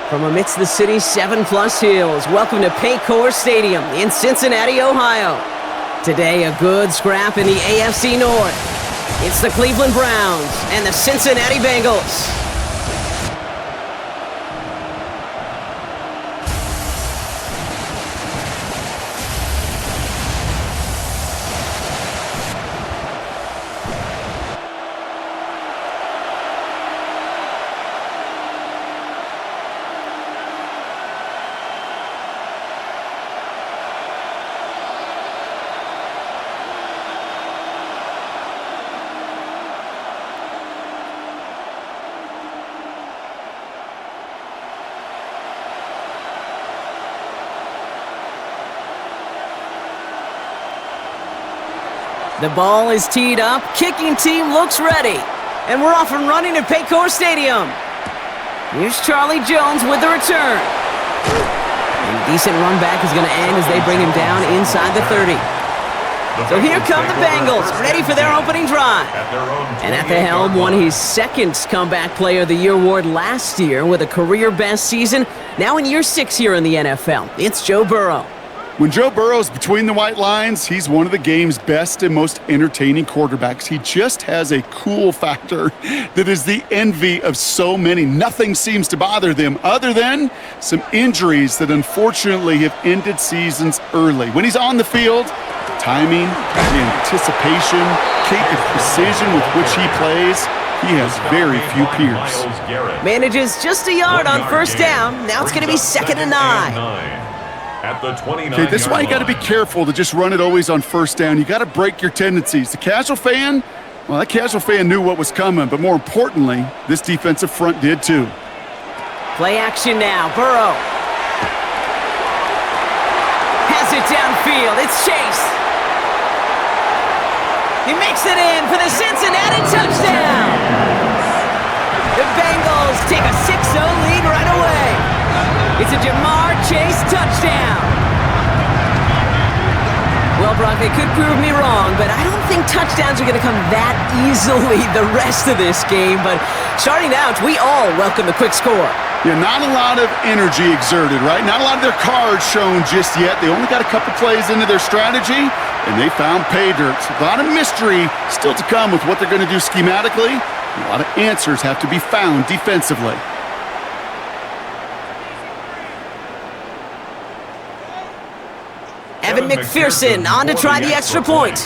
From amidst the city's 7+ hills, welcome to Paycor Stadium in Cincinnati, Ohio. Today, a good scrap in the AFC North. It's the Cleveland Browns and the Cincinnati Bengals. The ball is teed up, kicking team looks ready, and we're off and running at Paycor Stadium. Here's Charlie Jones with the return. And a decent run back is going to end as they bring him down inside the 30. So here come the Bengals, ready for their opening drive. And at the helm, won his second Comeback Player of the Year award last year with a career-best season. Now in year 6 here in the NFL, it's Joe Burrow. When Joe Burrow's between the white lines, he's one of the game's best and most entertaining quarterbacks. He just has a cool factor that is the envy of so many. Nothing seems to bother them other than some injuries that unfortunately have ended seasons early. When he's on the field, the timing, the anticipation, the precision with which he plays, he has very few peers. Manages just a yard on first down. Now it's going to be 2nd and 9. At the 29 okay, this is why you got to be careful to just run it always on first down. You got to break your tendencies. The casual fan, well, that casual fan knew what was coming, but more importantly, this defensive front did too. Play action now, Burrow. Has it downfield, it's Chase. He makes it in for the Cincinnati touchdown. The Bengals take a 6-0 lead right away. It's a Jamar Chase touchdown. Well, Brock, they could prove me wrong, but I don't think touchdowns are going to come that easily the rest of this game. But starting out, we all welcome the quick score. Yeah, not a lot of energy exerted, right? Not a lot of their cards shown just yet. They only got a couple plays into their strategy, and they found pay dirt. A lot of mystery still to come with what they're going to do schematically. A lot of answers have to be found defensively. Evan McPherson on to try the extra point.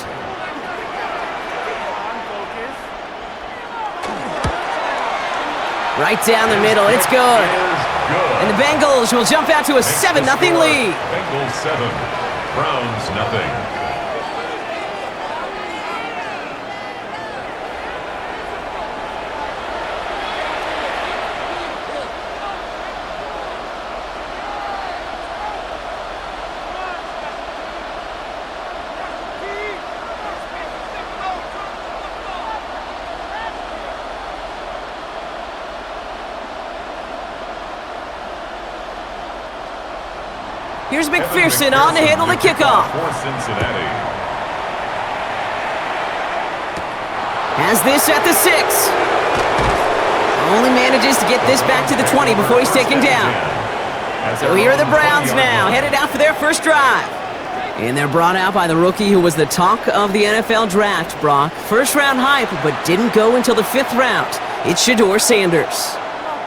Right down the middle, it's good. And the Bengals will jump out to a 7-0 lead. Bengals 7, Browns nothing. Here's McPherson on to handle the kickoff. For Cincinnati. Has this at the 6. Only manages to get this back to the 20 before he's taken down. So here are the Browns now, headed out for their first drive. And they're brought out by the rookie who was the talk of the NFL draft, Brock. First round hype, but didn't go until the 5th round. It's Shedeur Sanders.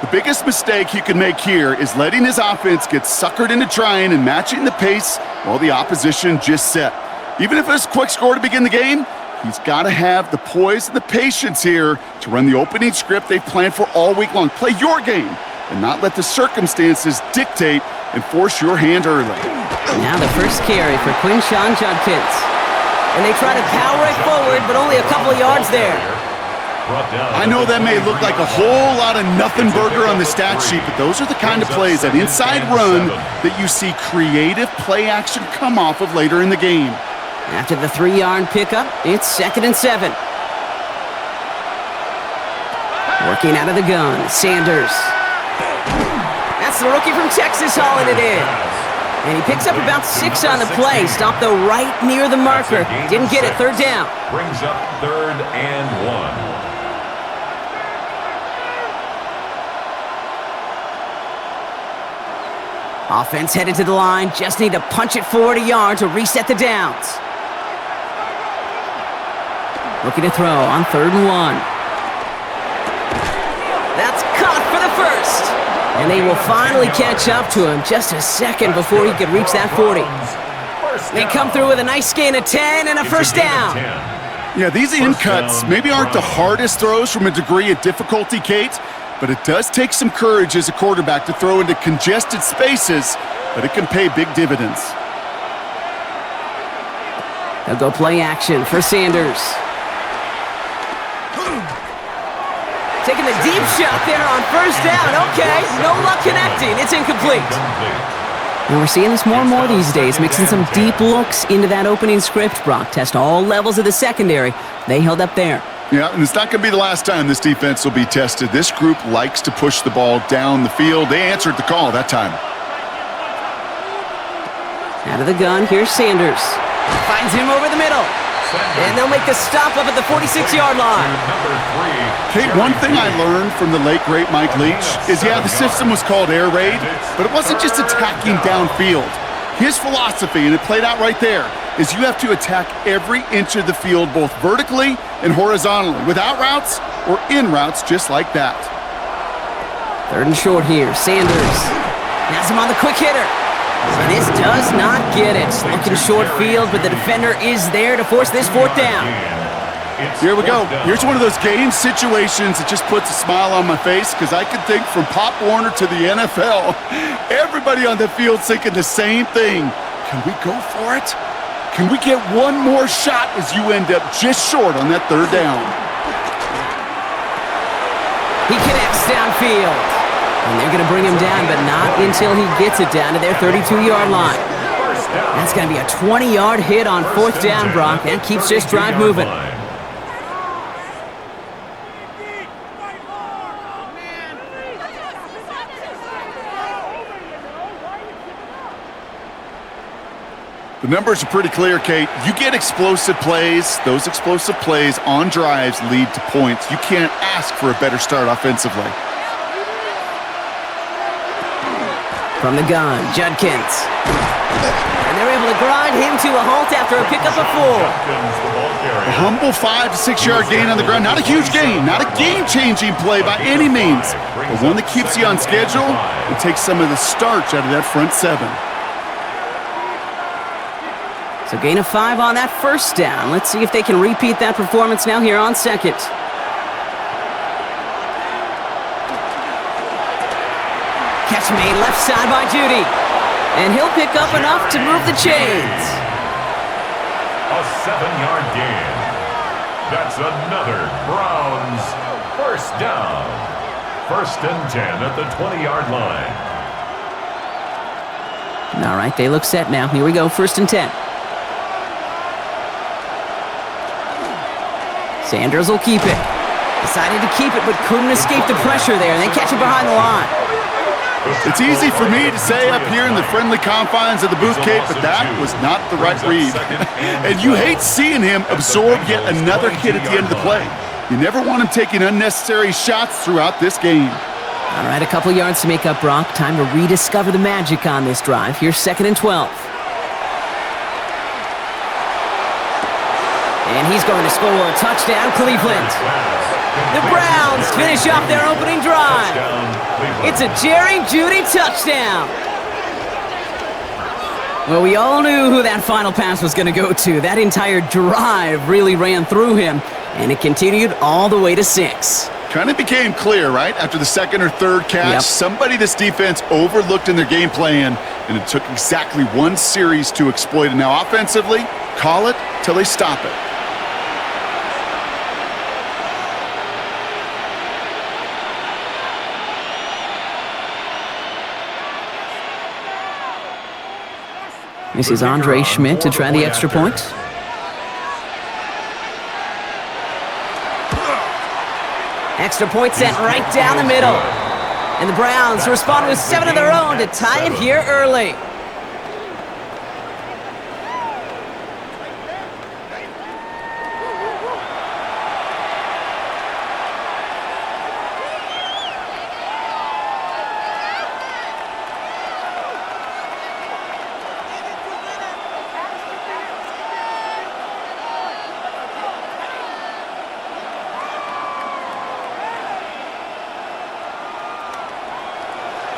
The biggest mistake he could make here is letting his offense get suckered into trying and matching the pace while the opposition just set. Even if it's a quick score to begin the game, he's got to have the poise and the patience here to run the opening script they've planned for all week long. Play your game and not let the circumstances dictate and force your hand early. Now the first carry for Quinshawn Judkins. And they try to power it forward, but only a couple of yards there. I know that may look like a whole lot of nothing burger on the stat sheet, but those are the kind of plays, that inside run, that you see creative play action come off of later in the game. After the 3-yard pickup, it's 2nd and 7. Working out of the gun, Sanders. That's the rookie from Texas hauling it in. And he picks up about 6 on the play. Stopped though right near the marker. Didn't get it, 3rd down. Brings up 3rd and 1. Offense headed to the line. Just need to punch it forward a yard to reset the downs. Looking to throw on 3rd and 1. That's caught for the first. And they will finally catch up to him just a second before he could reach that 40. They come through with a nice gain of 10 and a first down. Yeah, these in cuts maybe aren't the hardest throws from a degree of difficulty, Kate, but it does take some courage as a quarterback to throw into congested spaces, but it can pay big dividends. They'll go play action for Sanders. Taking the deep shot there on 1st down. Okay, no luck connecting. It's incomplete. And we're seeing this more and more these days, mixing some deep looks into that opening script. Brock test all levels of the secondary. They held up there. Yeah, and it's not going to be the last time this defense will be tested. This group likes to push the ball down the field. They answered the call that time. Out of the gun, here's Sanders. Finds him over the middle. And they'll make the stop up at the 46-yard line. Kate, one thing I learned from the late, great Mike Leach is, yeah, the system was called air raid, but it wasn't just attacking downfield. His philosophy, and it played out right there, is you have to attack every inch of the field, both vertically and horizontally, without routes or in routes, just like that. 3rd and short here. Sanders has him on the quick hitter. And this does not get it. Looking short field, but the defender is there to force this 4th down. Here we go. Here's one of those game situations that just puts a smile on my face, because I can think from Pop Warner to the NFL, everybody on the field thinking the same thing. Can we go for it? Can we get one more shot as you end up just short on that 3rd down? He connects downfield. And they're going to bring him down, but not until he gets it down to their 32-yard line. That's going to be a 20-yard hit on 4th down, Brock. That keeps this drive moving. The numbers are pretty clear, Kate. You get explosive plays. Those explosive plays on drives lead to points. You can't ask for a better start offensively. From the gun, Judkins. And they're able to grind him to a halt after a pickup of 4. A humble 5 to 6 yard gain on the ground. Not a huge gain, not a game-changing play by any means, but one that keeps you on schedule and takes some of the starch out of that front 7. So gain of 5 on that 1st down. Let's see if they can repeat that performance now here on 2nd. Catch made left side by Judy. And he'll pick up enough to move the chains. A 7-yard gain. That's another Browns 1st down. 1st and 10 at the 20-yard line. All right, they look set now. Here we go, 1st and 10. Sanders will keep it. Decided to keep it, but couldn't escape the pressure there. And they catch it behind the line. It's easy for me to say up here in the friendly confines of the booth, Kate, but that was not the right read. And you hate seeing him absorb yet another hit at the end of the play. You never want him taking unnecessary shots throughout this game. All right, a couple yards to make up, Brock. Time to rediscover the magic on this drive. Here's 2nd and 12. And he's going to score a touchdown, Cleveland. The Browns finish off their opening drive. It's a Jerry Jeudy touchdown. Well, we all knew who that final pass was going to go to. That entire drive really ran through him, and it continued all the way to 6. Kind of became clear, right? After the 2nd or 3rd catch, somebody this defense overlooked in their game plan, and it took exactly one series to exploit it. Now, offensively, call it till they stop it. This is Andre Schmidt to try the extra point. Extra point sent right down the middle. And the Browns respond with 7 of their own to tie it here early.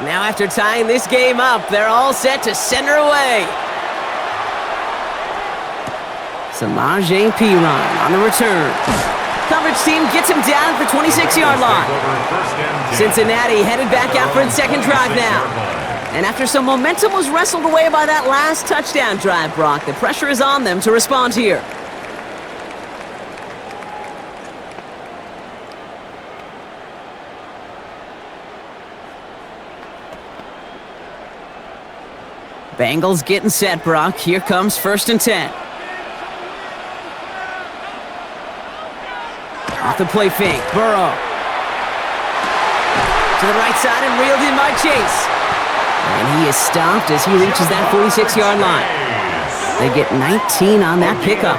Now after tying this game up, they're all set to send her away. Samaje Perine on the return. Coverage team gets him down at the 26-yard line. Cincinnati headed back out for its second drive now. And after some momentum was wrestled away by that last touchdown drive, Brock, the pressure is on them to respond here. Bengals getting set, Brock. Here comes 1st and 10. Off the play fake, Burrow. To the right side and reeled in by Chase. And he is stopped as he reaches that 46-yard line. They get 19 on that pickup.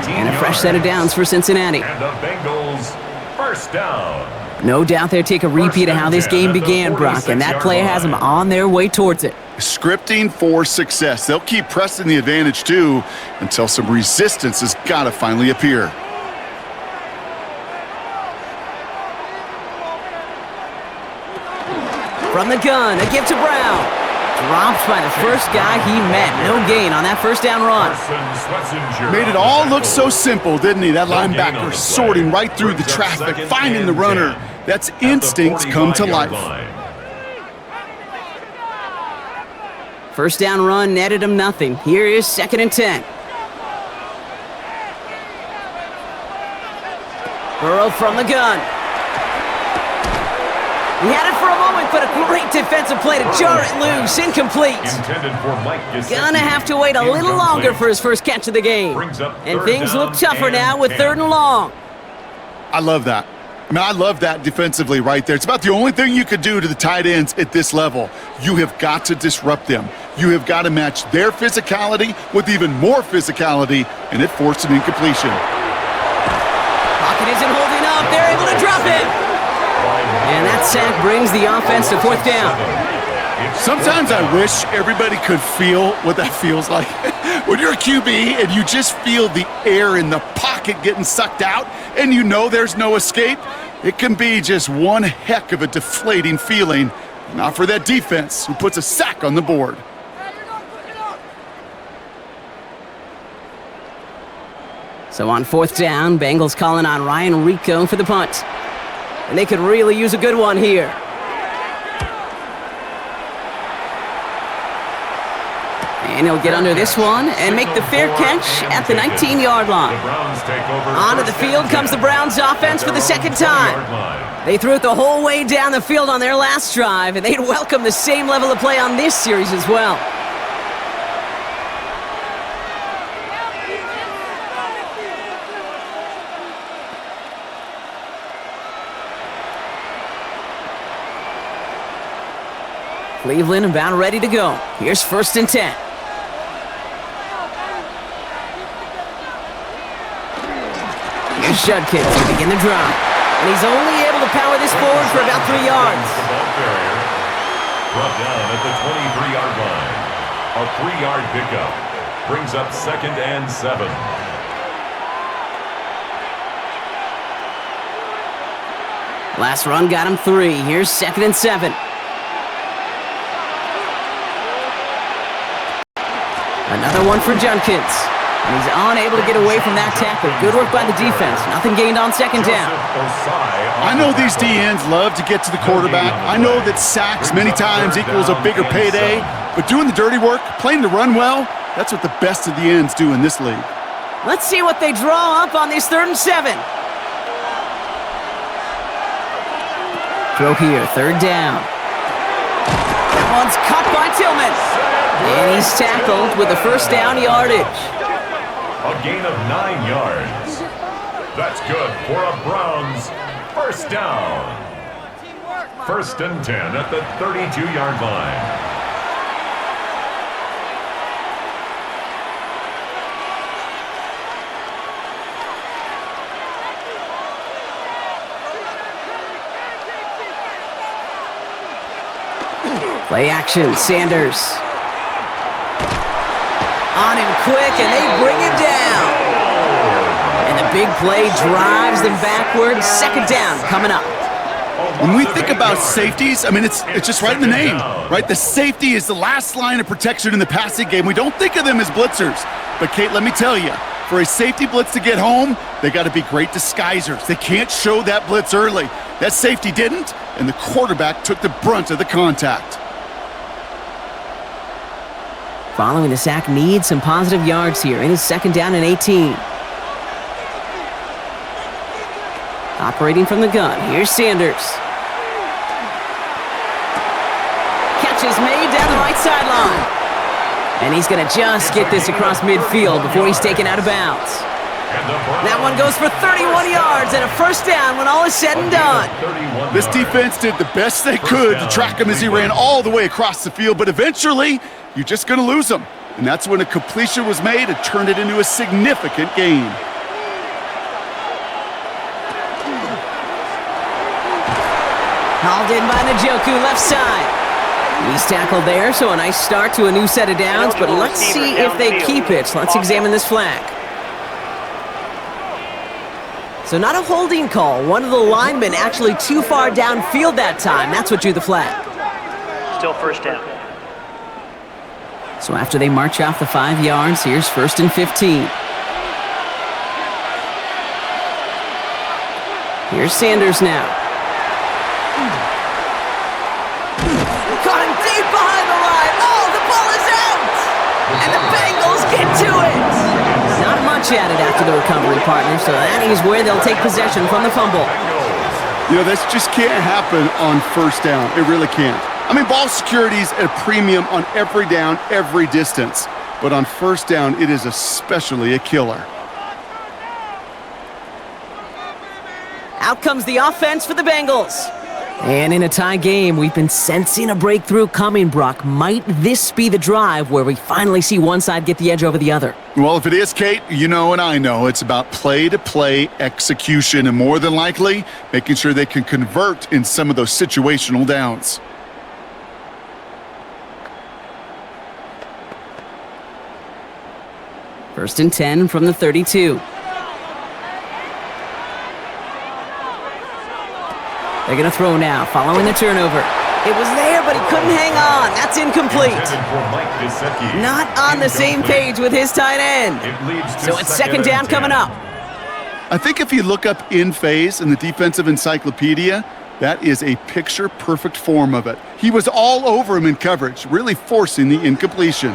And a fresh set of downs for Cincinnati. And the Bengals, first down. No doubt they'll take a repeat of how this game began, Brock, and that play has them on their way towards it. Scripting for success. They'll keep pressing the advantage, too, until some resistance has got to finally appear. From the gun, a give to Brown. Dropped by the first guy he met. No gain on that first down run. Made it all look so simple, didn't he? That linebacker sorting right through the traffic, finding the runner. That's instincts come to life. First down run netted him nothing. Here is 2nd and 10. Burrow from the gun. He had it for a moment, but a great defensive play to jar it loose. Incomplete. Gonna have to wait a little longer for his first catch of the game. And things look tougher now with 3rd and long. I love that. I mean, I love that defensively right there. It's about the only thing you could do to the tight ends at this level. You have got to disrupt them. You have got to match their physicality with even more physicality, and it forced an incompletion. Pocket isn't holding up. They're able to drop it. And that sack brings the offense to 4th down. Sometimes I wish everybody could feel what that feels like. When you're a QB and you just feel the air in the pocket getting sucked out and you know there's no escape, it can be just one heck of a deflating feeling. Not for that defense who puts a sack on the board. So on 4th down, Bengals calling on Ryan Rico for the punt. And they could really use a good one here. And he'll get under this one and make the fair catch at the 19-yard line. Onto the field comes the Browns offense for the second time. They threw it the whole way down the field on their last drive, and they'd welcome the same level of play on this series as well. Cleveland about ready to go. Here's 1st and 10. Here's Judkins to begin the drive. And he's only able to power this forward for about 3 yards. Brought down at the 23-yard line. A 3-yard pickup brings up 2nd and 7. Last run got him 3. Here's 2nd and 7. Another one for Judkins. And he's unable to get away from that tackle. Good work by the defense. Nothing gained on 2nd down. I know these DNs love to get to the quarterback. I know that sacks many times equals a bigger payday. But doing the dirty work, playing the run well, that's what the best of the ends do in this league. Let's see what they draw up on this 3rd and 7. Throw here, 3rd down. That one's cut by Tillman. And he's tackled with a first down yardage. A gain of 9 yards. That's good for a Browns first down. 1st and 10 at the 32-yard line. Play action, Sanders. On him quick, and they bring him down. And the big play drives them backwards. 2nd down coming up. When we think about safeties, I mean, it's just right in the name, right? The safety is the last line of protection in the passing game. We don't think of them as blitzers. But, Kate, let me tell you, for a safety blitz to get home, they got to be great disguisers. They can't show that blitz early. That safety didn't, and the quarterback took the brunt of the contact. Following the sack needs some positive yards here. It is 2nd down and 18. Operating from the gun, here's Sanders. Catch is made down the right sideline. And he's going to just get this across midfield before he's taken out of bounds. That one goes for 31 yards and a 1st down when all is said and done. This defense did the best they could to track him as he ran all the way across the field, but eventually, you're just going to lose him. And that's when a completion was made and turned it into a significant gain. Hauled in by Njoku, left side. He's tackled there, so a nice start to a new set of downs, but let's see if they keep it. Let's examine this flag. So not a holding call. One of the linemen actually too far downfield that time. That's what drew the flag. Still 1st down. So after they march off the 5 yards, here's 1st and 15. Here's Sanders now. Caught him deep behind the line. Oh, the ball is out! And the Bengals get to it! Not much added after the recovery, partner, so that is where they'll take possession from the fumble. You know, this just can't happen on 1st down. It really can't. I mean, ball security's at a premium on every down, every distance. But on 1st down, it is especially a killer. Out comes the offense for the Bengals. And in a tie game, we've been sensing a breakthrough coming, Brock. Might this be the drive where we finally see one side get the edge over the other? Well, if it is, Kate, you know and I know it's about play-to-play execution and more than likely making sure they can convert in some of those situational downs. First and 10 from the 32. They're going to throw now, following the turnover. It was there, but he couldn't hang on. That's incomplete. Not on the same page with his tight end. So it's 2nd down coming up. I think if you look up in phase in the defensive encyclopedia, that is a picture-perfect form of it. He was all over him in coverage, really forcing the incompletion.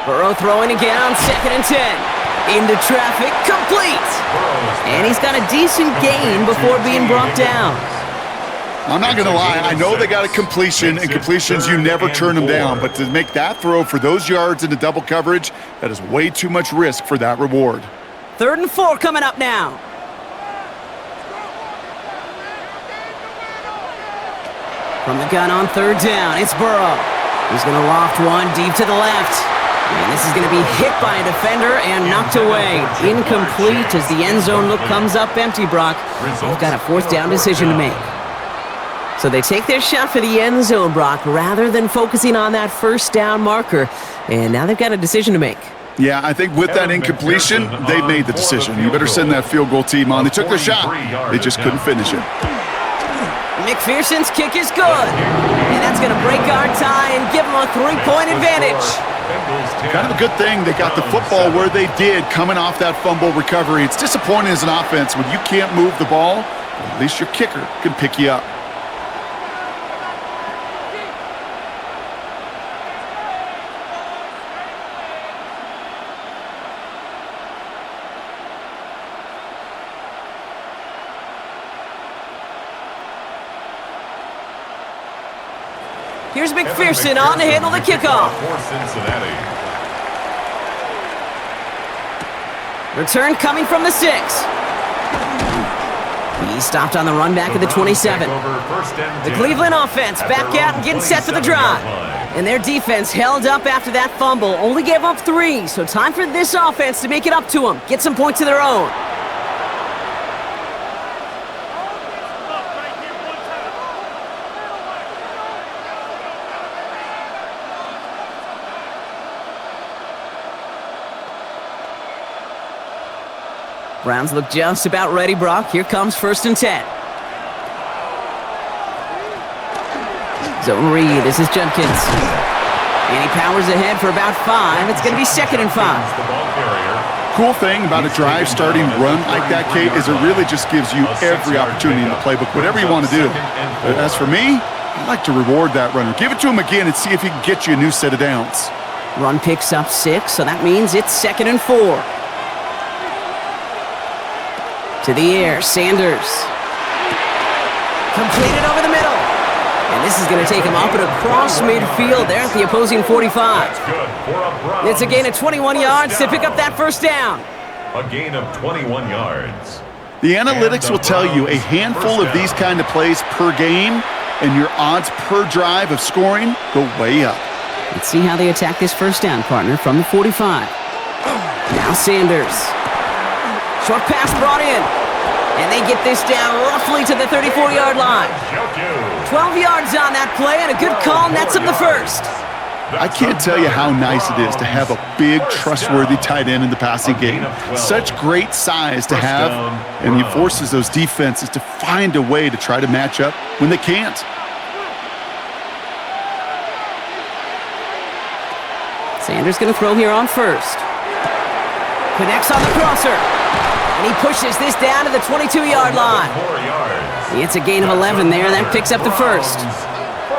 Burrow throwing again on 2nd and 10. Into traffic, complete! And he's got a decent gain before being brought down. I'm not going to lie, I know they got a completion, and completions, you never turn them down. But to make that throw for those yards into double coverage, that is way too much risk for that reward. 3rd and 4 coming up now. From the gun on 3rd down, it's Burrow. He's going to loft one deep to the left. And this is going to be hit by a defender and knocked away. Incomplete as the end zone look comes up empty, Brock. They've got a 4th down decision to make. So they take their shot for the end zone, Brock, rather than focusing on that 1st down marker. And now they've got a decision to make. Yeah, I think with that incompletion, they made the decision. You better send that field goal team on. They took their shot. They just couldn't finish it. McPherson's kick is good. And that's going to break our tie and give them a 3-point advantage. Kind of a good thing they got the football where they did coming off that fumble recovery. It's disappointing as an offense when you can't move the ball, but at least your kicker can pick you up. Here's McPherson on to handle the kickoff. Return coming from the 6. He stopped on the run back at the 27. The Cleveland offense back out and getting set for the drive. And their defense held up after that fumble. Only gave up 3, so time for this offense to make it up to them. Get some points of their own. Browns look just about ready, Brock. Here comes 1st and 10. Zone read. This is Judkins. And he powers ahead for about 5. It's going to be 2nd and 5. The ball carrier. Cool thing about a drive starting run like that, Kate, is it really just gives you every opportunity in the playbook, whatever you want to do. But as for me, I like to reward that runner. Give it to him again and see if he can get you a new set of downs. Run picks up 6, so that means it's 2nd and 4. To the air, Sanders. Completed over the middle. And this is going to take him up and across midfield there at the opposing 45. That's good for a Browns. It's a gain of 21 yards to pick up that first down. A gain of 21 yards. The analytics will tell you a handful of these kind of plays per game, and your odds per drive of scoring go way up. Let's see how they attack this first down, partner, from the 45. Now Sanders. Short pass brought in. And they get this down roughly to the 34-yard line. 12 yards on that play, and a good call nets him the first. I can't tell you how nice it is to have a big, trustworthy tight end in the passing game. Such great size to have, and he forces those defenses to find a way to try to match up when they can't. Sanders going to throw here on first. Connects on the crosser. And he pushes this down to the 22-yard line. It's a gain of 11 there. That picks up the first.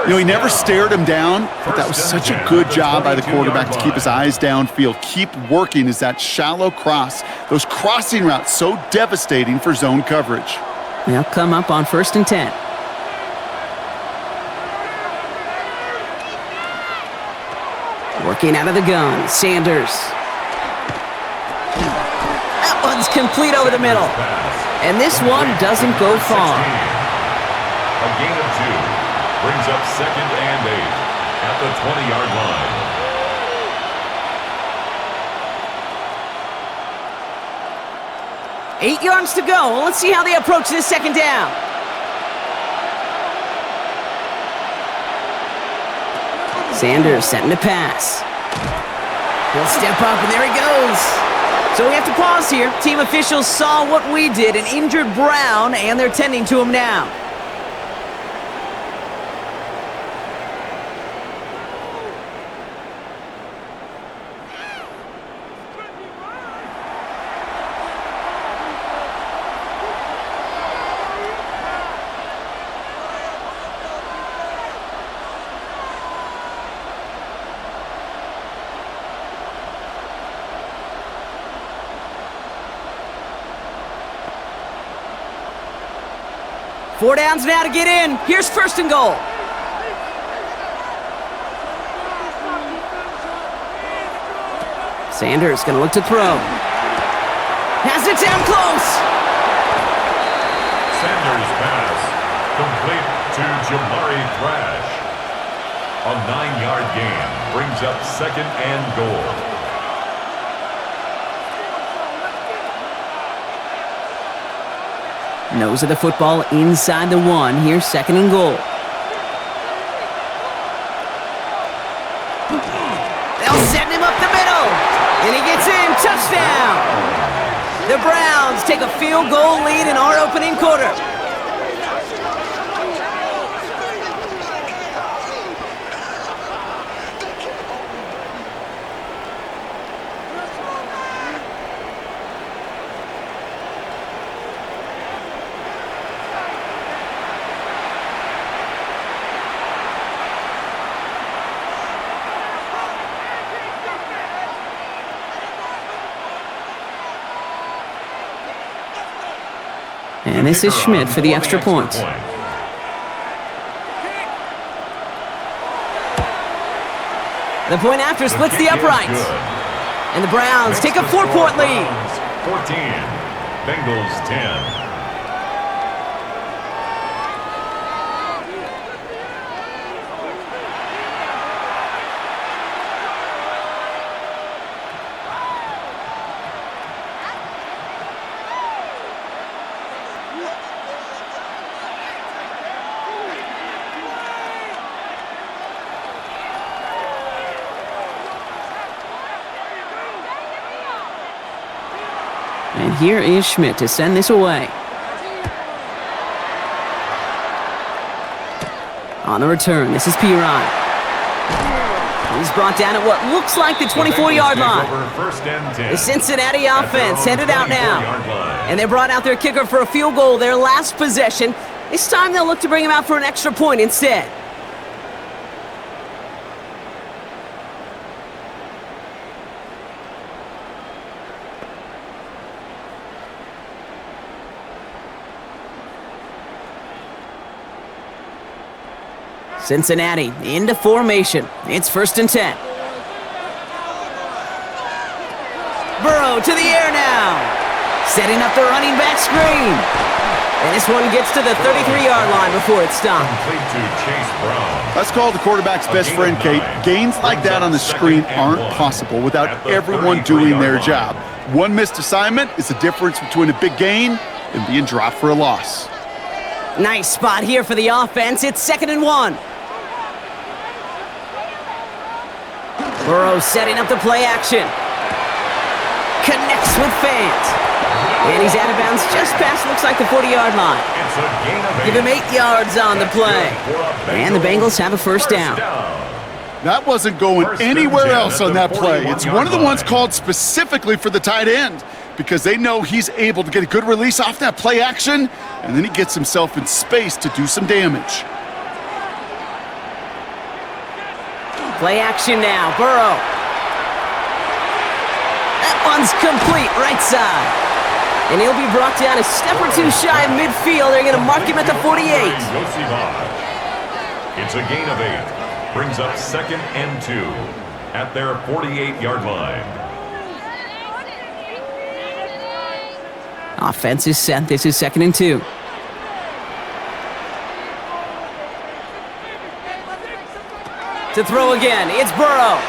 You know, he never stared him down, but that was such a good job by the quarterback to keep his eyes downfield. Keep working as that shallow cross. Those crossing routes so devastating for zone coverage. They'll come up on 1st and 10. Working out of the gun, Sanders. That one's complete over the middle. And this one doesn't go far. A gain of 2 brings up 2nd and 8 at the 20-yard line. 8 yards to go. Let's see how they approach this second down. Sanders setting to pass. He'll step up, and there he goes. So we have to pause here. Team officials saw what we did, an injured Brown, and they're tending to him now. Four downs now to get in. Here's 1st and goal. Sanders going to look to throw. Has it down close. Sanders' pass complete to Jamari Thrash. A 9-yard gain brings up 2nd and goal. Nose of the football inside the 1. Here's 2nd and goal. They'll send him up the middle. And he gets in. Touchdown. The Browns take a field goal lead in our opening quarter. And this is Schmidt for the extra point. The point after splits the uprights. And the Browns take a 4-point lead. 14, Bengals 10. And here is Schmidt to send this away. On the return, this is Piron. He's brought down at what looks like the 24-yard line. The Cincinnati offense headed out now. And they brought out their kicker for a field goal their last possession. This time they'll look to bring him out for an extra point instead. Cincinnati into formation. It's 1st and 10. Burrow to the air now. Setting up the running back screen. And this one gets to the 33-yard line before it's stopped. Complete to Chase Brown. That's called the quarterback's best friend, Kate. Gains like that on the screen aren't possible without everyone doing their job. One missed assignment is the difference between a big gain and being dropped for a loss. Nice spot here for the offense. It's 2nd and 1. Burrow setting up the play action. Connects with Fant. And he's out of bounds just past, looks like, the 40-yard line. It's a gain of 8. Give him 8 yards on the play. And the Bengals have a first down. That wasn't going anywhere else on that play. It's one of the ones called specifically for the tight end because they know he's able to get a good release off that play action, and then he gets himself in space to do some damage. Play action now, Burrow. That one's complete, right side. And he'll be brought down a step or two shy of midfield. They're going to mark him at the 48. It's a gain of 8. Brings up 2nd and 2 at their 48-yard line. Offense is set. This is 2nd and 2. To throw again, it's Burrow.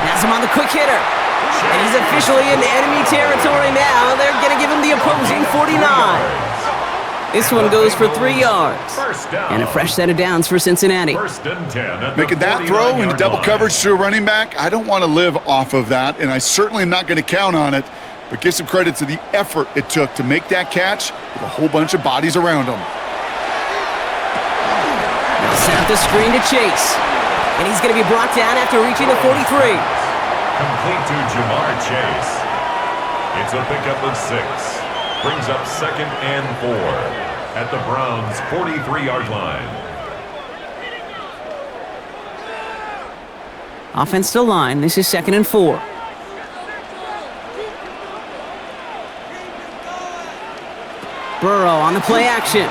Has him on the quick hitter. And he's officially in enemy territory now. They're going to give him the opposing 49. This one goes for 3 yards. And a fresh set of downs for Cincinnati. 1st and 10. Making that throw into double coverage to a running back, I don't want to live off of that, and I certainly am not going to count on it. But give some credit to the effort it took to make that catch with a whole bunch of bodies around him. They'll set up the screen to Chase. And he's going to be brought down after reaching the 43. Complete to Jamar Chase. It's a pickup of 6. Brings up 2nd and 4 at the Browns' 43-yard line. Offense to line. This is 2nd and 4. Burrow on the play action.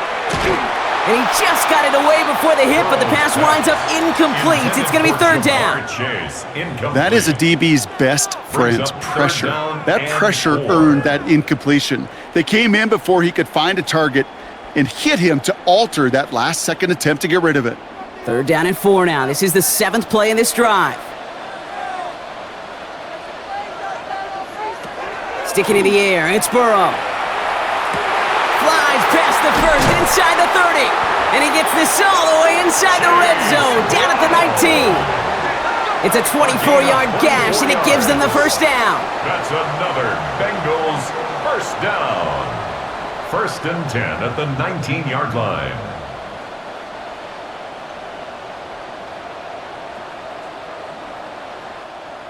And he just got it away before the hit, but the pass winds up incomplete. It's going to be 3rd down. That is a DB's best friend, pressure. That pressure earned that incompletion. They came in before he could find a target and hit him to alter that last-second attempt to get rid of it. 3rd down and 4 now. This is the 7th play in this drive. Sticking in the air, it's Burrow. Flies past the 1st, inside the 30. And he gets this all the way inside the red zone, down at the 19. It's a 24-yard gash, and it gives them the first down. That's another Bengals first down. 1st and 10 at the 19-yard line.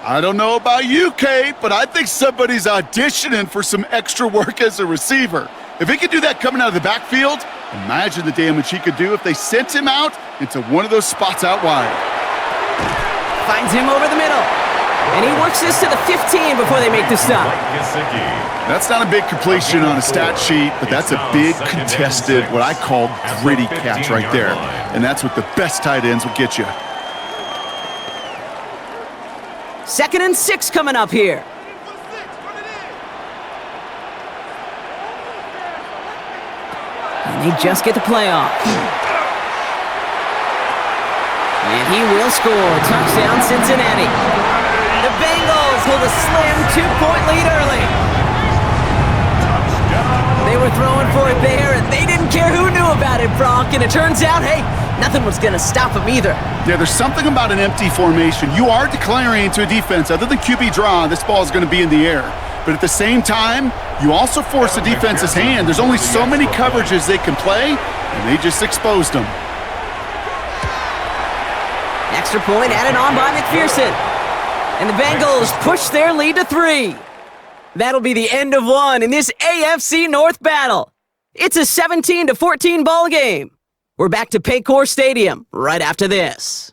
I don't know about you, Kate, but I think somebody's auditioning for some extra work as a receiver. If he could do that coming out of the backfield, imagine the damage he could do if they sent him out into one of those spots out wide. Finds him over the middle. And he works this to the 15 before they make the stop. That's not a big completion on a stat sheet, but that's a big contested, what I call gritty catch right there. And that's what the best tight ends will get you. 2nd and 6 coming up here. And they just get the play off. And he will score. Touchdown, Cincinnati. The Bengals hold a slim 2-point lead early. They were throwing for it there, and they didn't care who knew about it, Brock. And it turns out, hey, nothing was going to stop them either. Yeah, there's something about an empty formation. You are declaring to a defense, other than QB draw, this ball is going to be in the air. But at the same time, you also force the defense's hand. There's only so many coverages they can play, and they just exposed them. Extra point added on by McPherson. And the Bengals push their lead to 3. That'll be the end of one in this AFC North battle. It's a 17-14 ball game. We're back to Paycor Stadium right after this.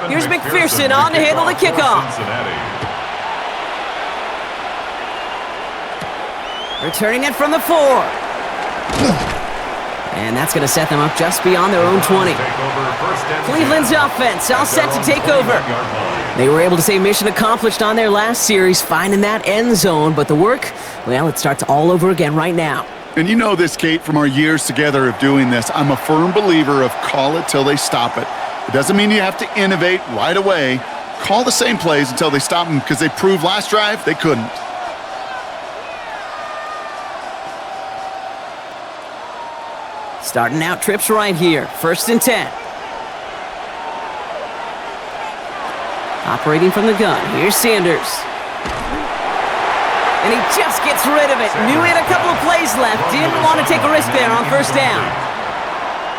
Here's McPherson on to handle the kickoff. Returning it from the 4. And that's going to set them up just beyond their own 20. Cleveland's offense all set to take over. They were able to say mission accomplished on their last series, finding that end zone. But the work, well, it starts all over again right now. And you know this, Kate, from our years together of doing this. I'm a firm believer of call it till they stop it. It doesn't mean you have to innovate right away. Call the same plays until they stop them, because they proved last drive they couldn't. Starting out trips right here. 1st and 10. Operating from the gun. Here's Sanders. And he just gets rid of it. Knew he had a couple of plays left. Didn't want to take a risk there on 1st down.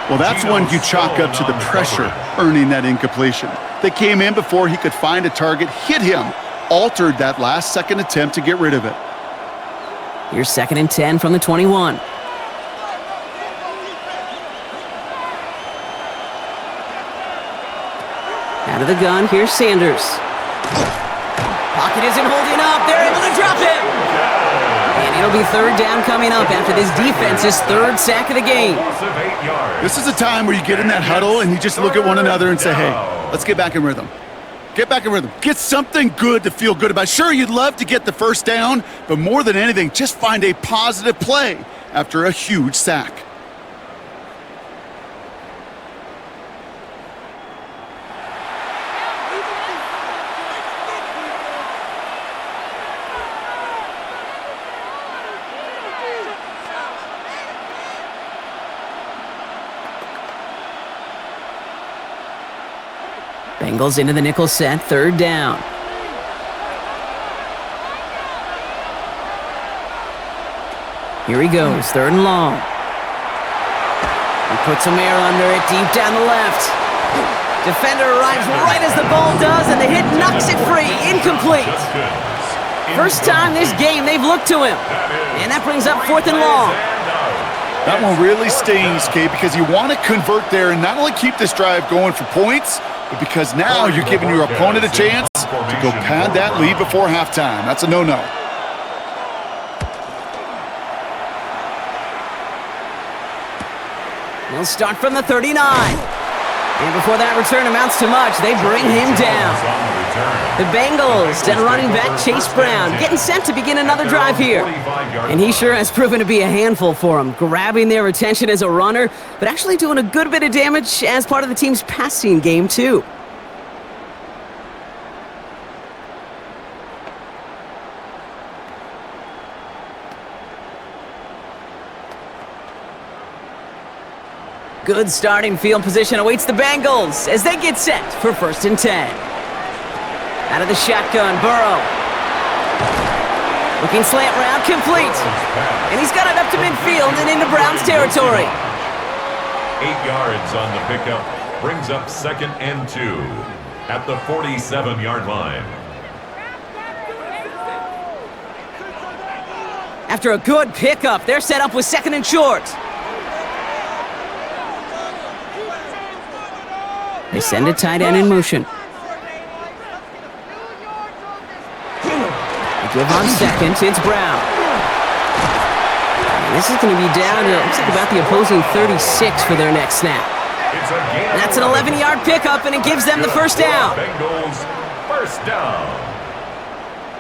Well, that's one you chalk up to the pressure earning that incompletion. They came in before he could find a target, hit him, altered that last second attempt to get rid of it. Here's 2nd and 10 from the 21. Out of the gun, here's Sanders. Pocket isn't holding up. They're able to drop him. And it'll be 3rd down coming up after this defense's 3rd sack of the game. This is a time where you get in that huddle and you just look at one another and say, hey, let's get back in rhythm. Get back in rhythm. Get something good to feel good about. Sure, you'd love to get the 1st down, but more than anything, just find a positive play after a huge sack. Bengals into the nickel set, 3rd down. Here he goes, 3rd and long. He puts some air under it, deep down the left. Defender arrives right as the ball does, and the hit knocks it free, incomplete. First time this game they've looked to him. And that brings up 4th and long. That one really stings, Kate, because you want to convert there and not only keep this drive going for points, but because now you're giving your opponent a chance to go pad that lead before halftime. That's a no-no. He'll start from the 39. And before that return amounts to much, they bring him down. The Bengals and running back Chase Brown getting set to begin another drive here. And he sure has proven to be a handful for them, grabbing their attention as a runner, but actually doing a good bit of damage as part of the team's passing game, too. Good starting field position awaits the Bengals as they get set for 1st and 10. Out of the shotgun, Burrow. Looking slant route, complete. And he's got it up to midfield and into Brown's territory. 8 yards on the pickup, brings up 2nd and 2 at the 47-yard line. After a good pickup, they're set up with 2nd and short. They send a tight end in motion. They give on 2nd, it's Brown. And this is going to be down to, looks like about the opposing 36 for their next snap. That's an 11-yard pickup, and it gives them the 1st down. Bengals, 1st down.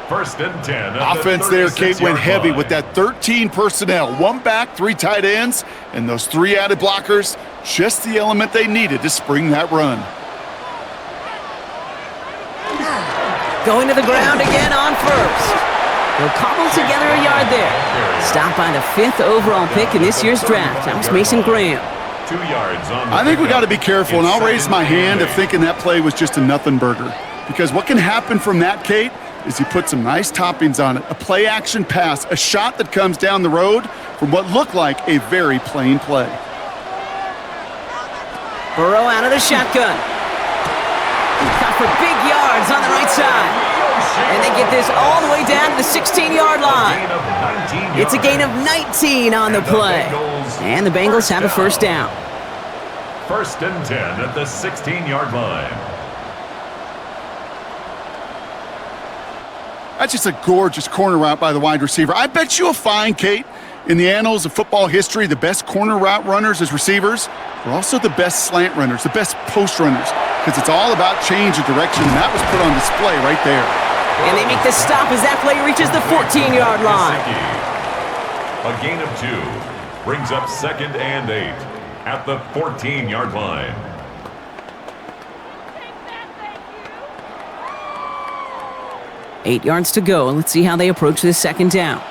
First and 10. At Offense the there, Kate, went 36-yard heavy line. with that 13 personnel. 1 back, 3 tight ends, and those 3 added blockers. Just the element they needed to spring that run. Going to the ground again on first. He'll cobble together a yard there. Stopped by the 5th overall pick in this year's draft. That was Mason Graham. 2 yards on the I think we got to pickup. be careful, and I'll raise my hand of thinking that play was just a nothing burger. Because what can happen from that, Kate, is he put some nice toppings on it. A play-action pass, a shot that comes down the road from what looked like a very plain play. Burrow out of the shotgun. Cut for big yards on the right side. And they get this all the way down to the 16-yard line. Gain of 19 It's a gain of 19 on the play. And the Bengals have a first down. First and 10 at the 16-yard line. That's just a gorgeous corner route by the wide receiver. I bet you'll find, Kate, in the annals of football history, the best corner route runners as receivers are also the best slant runners, the best post runners, because it's all about change of direction, and that was put on display right there. And they make the stop as that play reaches the 14-yard line. A gain of 2 brings up 2nd and 8 at the 14-yard line. Eight yards to go. Let's see how they approach this second down.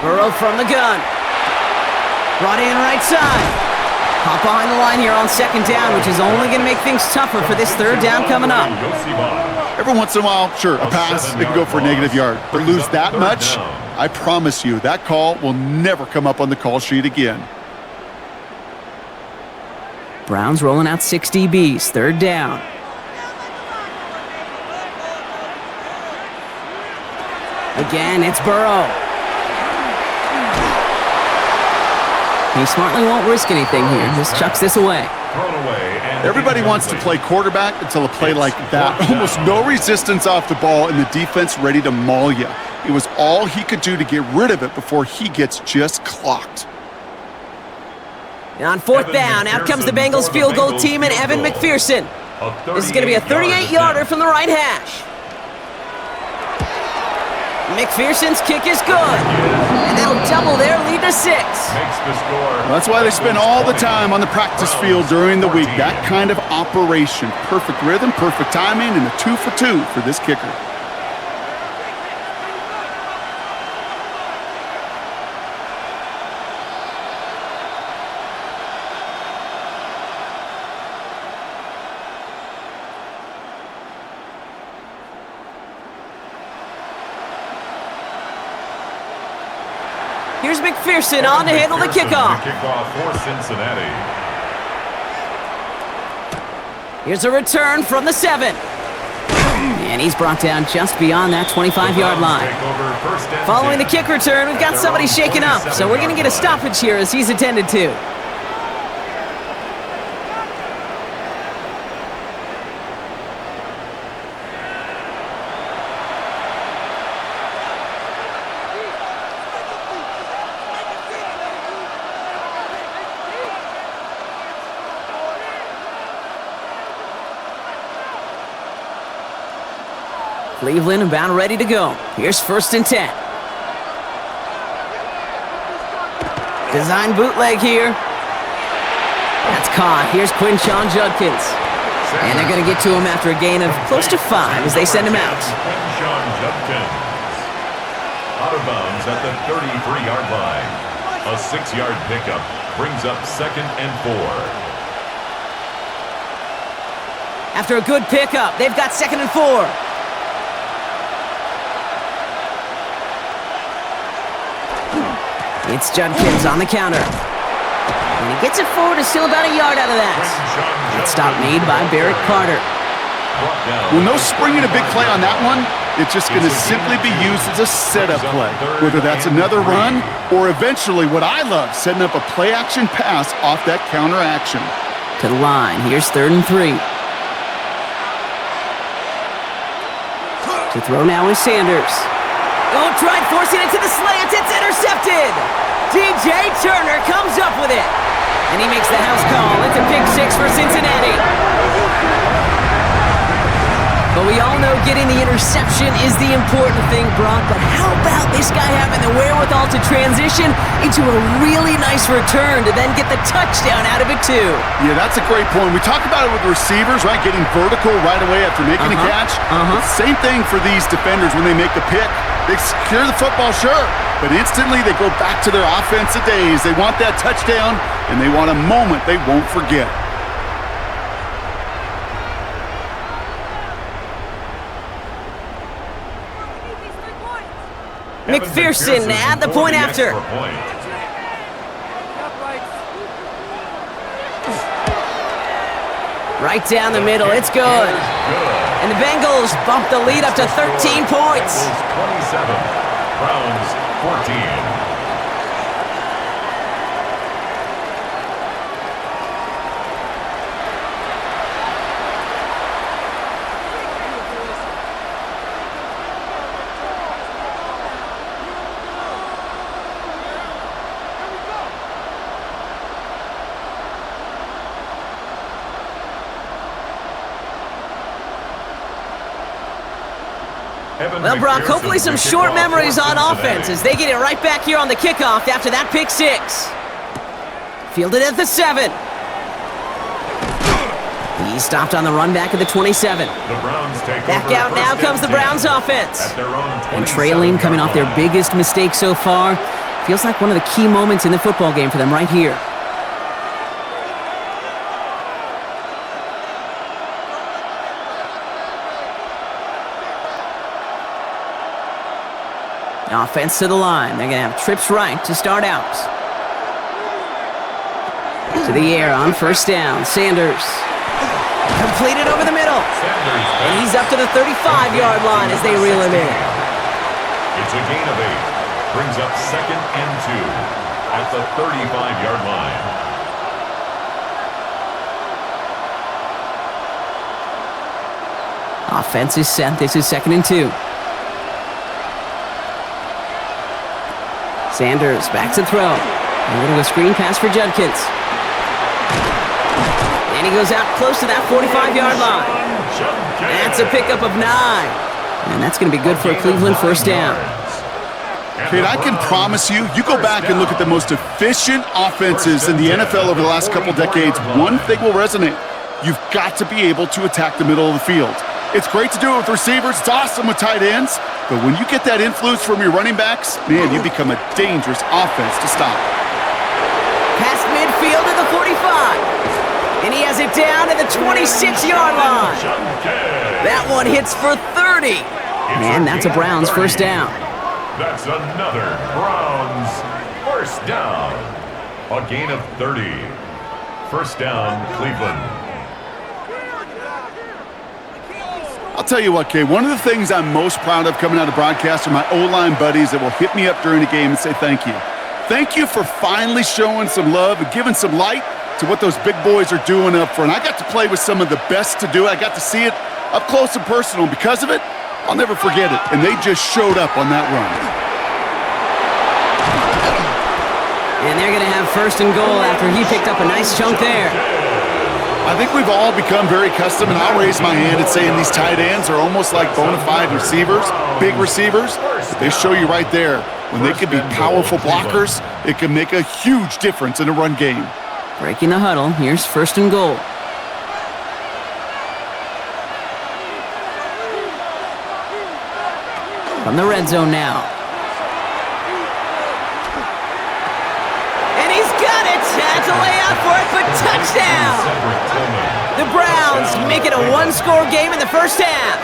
Burrow from the gun. Brought in right side. Hop behind the line here on second down, which is only going to make things tougher for this third down coming up. Every once in a while, sure, a pass, it can go for a negative yard. But lose that much, I promise you, that call will never come up on the call sheet again. Browns rolling out 6 DBs, third down. Again, it's Burrow. He smartly won't risk anything here. Just chucks this away. Everybody wants to play quarterback until a play like that. Almost no resistance off the ball and the defense ready to maul you. It was all he could do to get rid of it before he gets just clocked. And on fourth down, out comes the Bengals field goal team and Evan McPherson. This is going to be a 38-yarder from the right hash. McPherson's kick is good. And that'll double their lead to 6. That's why they spend all the time on the practice field during the week. That kind of operation. Perfect rhythm, perfect timing, and a 2 for 2 for this kicker. Here's McPherson on to handle the kickoff. Kickoff for Cincinnati. Here's a return from the 7. And he's brought down just beyond that 25-yard line. Following the kick return, we've got somebody shaken up, so we're going to get a stoppage here as he's attended to. Cleveland about ready to go. Here's first and 10. Design bootleg here. That's caught. Here's Quinshon Judkins. And they're going to get to him after a gain of close to 5 as they send him out. Quinshon Judkins. Out of bounds at the 33-yard line. A 6-yard pickup brings up 2nd and 4. After a good pickup, they've got 2nd and 4. It's Judkins on the counter. And he gets it forward to still about a yard out of that. That stop made by Barrett Carter. Well, no springing a big play on that one. It's just going to simply be used as a setup play. Whether that's another run or eventually what I love, setting up a play-action pass off that counter action. To the line. Here's 3rd and 3. To throw now is Sanders. Oh, tried forcing it to the slant. It's intercepted. DJ Turner comes up with it. And he makes the house call. It's a pick six for Cincinnati. But we all know getting the interception is the important thing, Brock. But how about this guy having the wherewithal to transition into a really nice return to then get the touchdown out of it, too? Yeah, that's a great point. We talk about it with receivers, right? Getting vertical right away after making a catch. Same thing for these defenders when they make a pick. They secure the football, sure, but instantly they go back to their offensive days. They want that touchdown, and they want a moment they won't forget. McPherson at the point after. Right down the middle, it's good. And the Bengals bump the lead up to 13 points. 27, Browns 14. Well, Brock, hopefully some short memories on offense as they get it right back here on the kickoff after that pick six. Fielded at the 7. He stopped on the run back at the 27. Back out now comes the Browns offense. And trailing, coming off their biggest mistake so far. Feels like one of the key moments in the football game for them right here. Offense to the line. They're going to have trips right to start out. To the air on first down. Sanders. Completed over the middle. And he's up to the 35-yard line as they reel him in. It's a gain of 8. Brings up 2nd and 2 at the 35-yard line. Offense is set. This is 2nd and 2. Sanders back to throw. A little bit of screen pass for Judkins. And he goes out close to that 45-yard line. That's a pickup of 9. And that's going to be good for a Cleveland first down. Kate, I can promise you, you go back and look at the most efficient offenses in the NFL over the last couple decades, one thing will resonate. You've got to be able to attack the middle of the field. It's great to do it with receivers. It's awesome with tight ends. But when you get that influence from your running backs, man, you become a dangerous offense to stop. Past midfield at the 45. And he has it down at the 26-yard line. That one hits for 30. Man, that's a Browns first down. That's another Browns first down. A gain of 30. First down, Cleveland. I'll tell you what, Kay, one of the things I'm most proud of coming out of broadcast are my O-line buddies that will hit me up during the game and say thank you. Thank you for finally showing some love and giving some light to what those big boys are doing up front. I got to play with some of the best to do it. I got to see it up close and personal. And because of it, I'll never forget it. And they just showed up on that run. And they're going to have first and goal after he picked up a nice chunk there. I think we've all become very accustomed, and I'll raise my hand and saying these tight ends are almost like bona fide receivers, big receivers. They show you right there, when they can be powerful blockers, it can make a huge difference in a run game. Breaking the huddle, here's first and goal. From the red zone now. And he's got it! Had to lay out for it, but touchdown! The Browns make it a one-score game in the first half.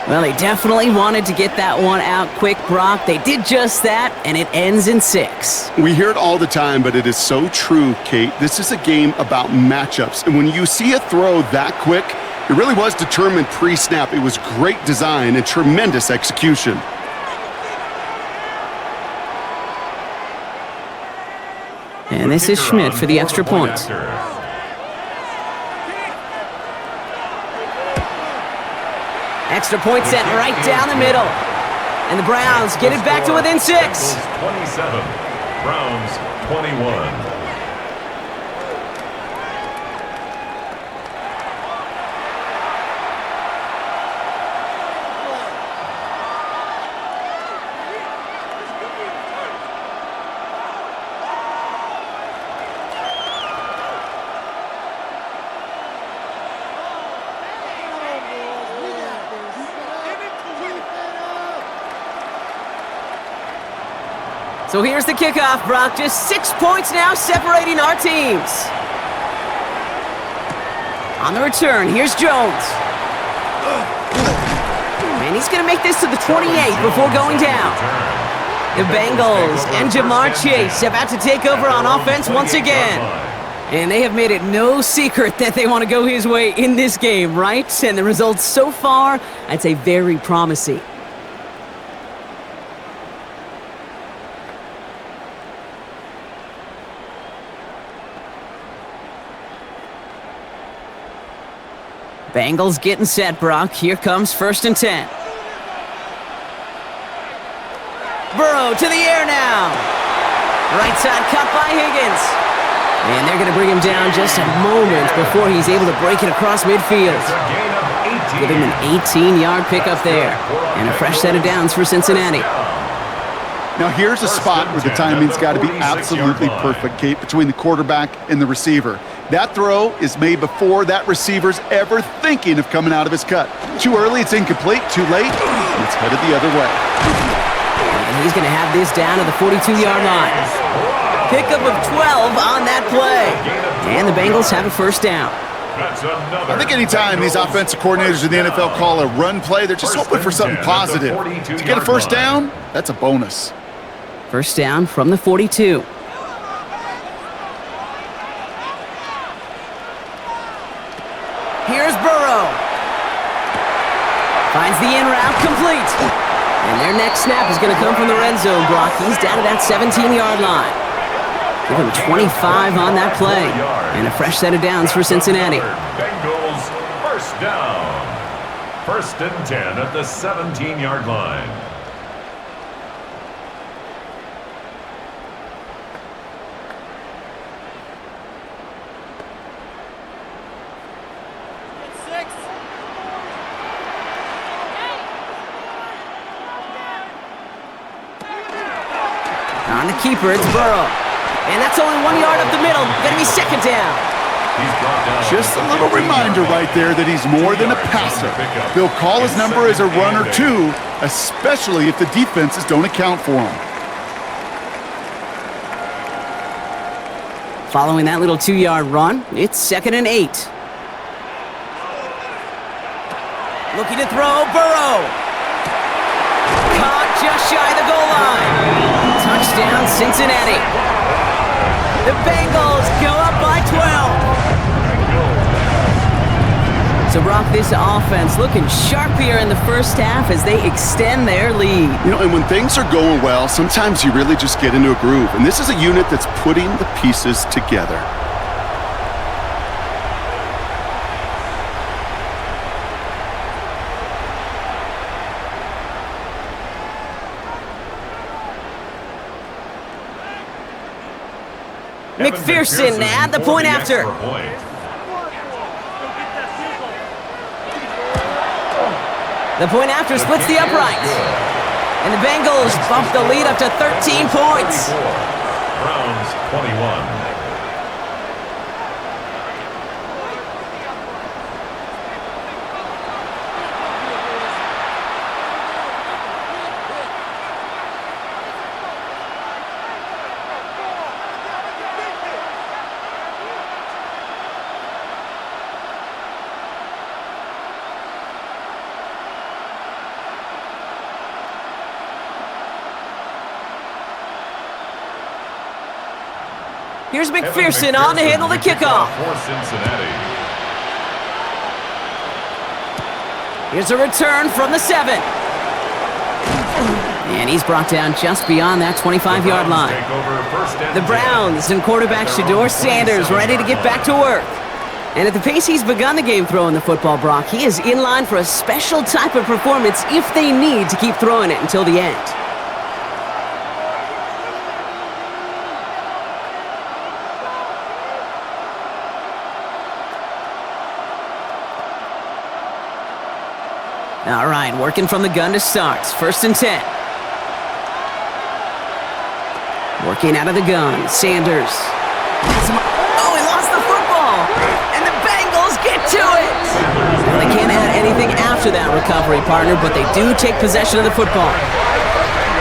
Well, they definitely wanted to get that one out quick, Brock. They did just that, and it ends in 6. We hear it all the time, but it is so true, Kate. This is a game about matchups. And when you see a throw that quick, it really was determined pre-snap. It was great design and tremendous execution. And this is Schmidt for the extra point. Extra point set right down the middle. And the Browns get it back to within 6. 27, Browns 21. So here's the kickoff, Brock. Just 6 points now separating our teams. On the return, here's Jones. And he's going to make this to the 28 before going down. The Bengals and Jamar Chase about to take over on offense once again. And they have made it no secret that they want to go his way in this game, right? And the results so far, I'd say very promising. Bengals getting set, Brock. Here comes 1st and 10. Burrow to the air now. Right side cut by Higgins. And they're going to bring him down just a moment before he's able to break it across midfield. Give him an 18-yard pickup there. And a fresh set of downs for Cincinnati. Now here's a spot where the timing's got to be absolutely perfect, Kate, between the quarterback and the receiver. That throw is made before that receiver's ever thinking of coming out of his cut. Too early, it's incomplete. Too late, it's headed the other way. And he's going to have this down to the 42-yard line. Pickup of 12 on that play. And the Bengals have a 1st down. I think anytime these offensive coordinators in the NFL call a run play, they're just hoping for something positive. To get a 1st down, that's a bonus. 1st down from the 42. Here's Burrow. Finds the in route complete. And their next snap is going to come from the red zone, Brock. He's down to that 17-yard line. Give him 25 on that play. And a fresh set of downs for Cincinnati. Bengals 1st down. 1st and 10 at the 17-yard line. On the keeper, it's Burrow. And that's only 1 yard up the middle. Gonna be 2nd down. Just a little reminder right there that he's more than a passer. They'll call his number as a runner too, especially if the defenses don't account for him. Following that little 2-yard run, it's 2nd and 8. Looking to throw, Burrow. Caught just shy of the goal line. Touchdown, Cincinnati. The Bengals go up by 12. So, Brock, this offense looking sharp here in the 1st half as they extend their lead. You know, and when things are going well, sometimes you really just get into a groove. And this is a unit that's putting the pieces together. McPherson at the point after. The point after splits the uprights. And the Bengals bump the lead up to 13 points. Browns 21. Here's McPherson on to handle the kickoff. For Cincinnati. Here's a return from the 7. And he's brought down just beyond that 25-yard line. The Browns and quarterback Shedeur Sanders ready to get back to work. And at the pace he's begun the game throwing the football, Brock, he is in line for a special type of performance if they need to keep throwing it until the end. All right, working from the gun to start. 1st and 10. Working out of the gun. Sanders. Oh, he lost the football. And the Bengals get to it. Well, they can't add anything after that recovery, partner, but they do take possession of the football.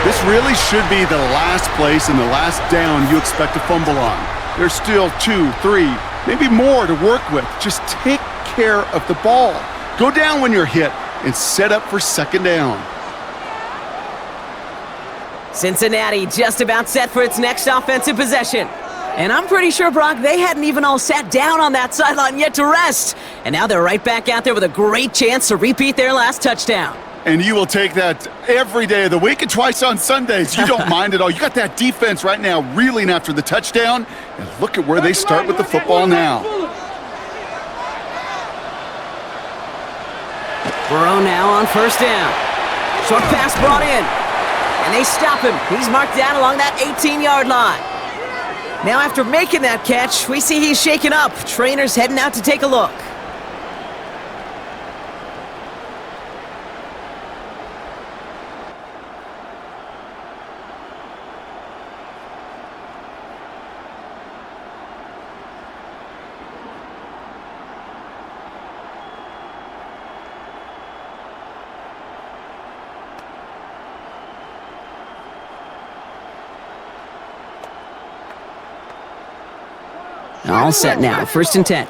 This really should be the last place and the last down you expect to fumble on. There's still 2, 3, maybe more to work with. Just take care of the ball. Go down when you're hit and set up for 2nd down. Cincinnati just about set for its next offensive possession. And I'm pretty sure, Brock, they hadn't even all sat down on that sideline yet to rest. And now they're right back out there with a great chance to repeat their last touchdown. And you will take that every day of the week and twice on Sundays. You don't mind at all. You got that defense right now reeling after the touchdown. And look at where they start with the football now. Burrow now on 1st down. Short pass brought in. And they stop him. He's marked down along that 18-yard line. Now after making that catch, we see he's shaken up. Trainer's heading out to take a look. All set now, 1st and 10.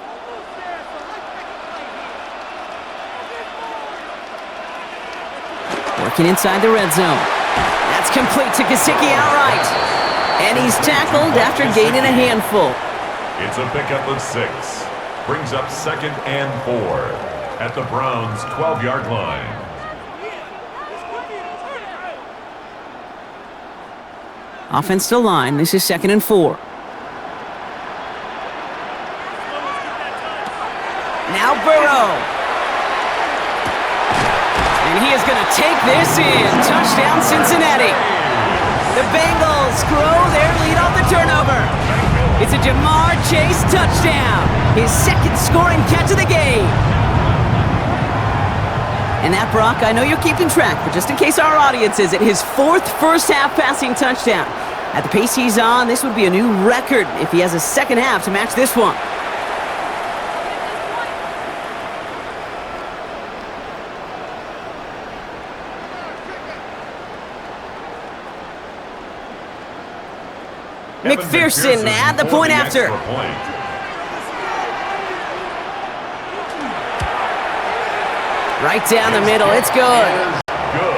Working inside the red zone. That's complete to Gesicki outright. And he's tackled after gaining a handful. It's a pickup of 6. Brings up 2nd and 4 at the Browns' 12-yard line. Offense to line. This is 2nd and 4. Now Burrow. And he is going to take this in. Touchdown, Cincinnati. The Bengals grow their lead off the turnover. It's a Jamar Chase touchdown. His 2nd scoring catch of the game. And that, Brock, I know you're keeping track, but just in case our audience isn't, his 4th first-half passing touchdown. At the pace he's on, this would be a new record if he has a 2nd half to match this one. McPherson at the point after. Right down the middle, it's good.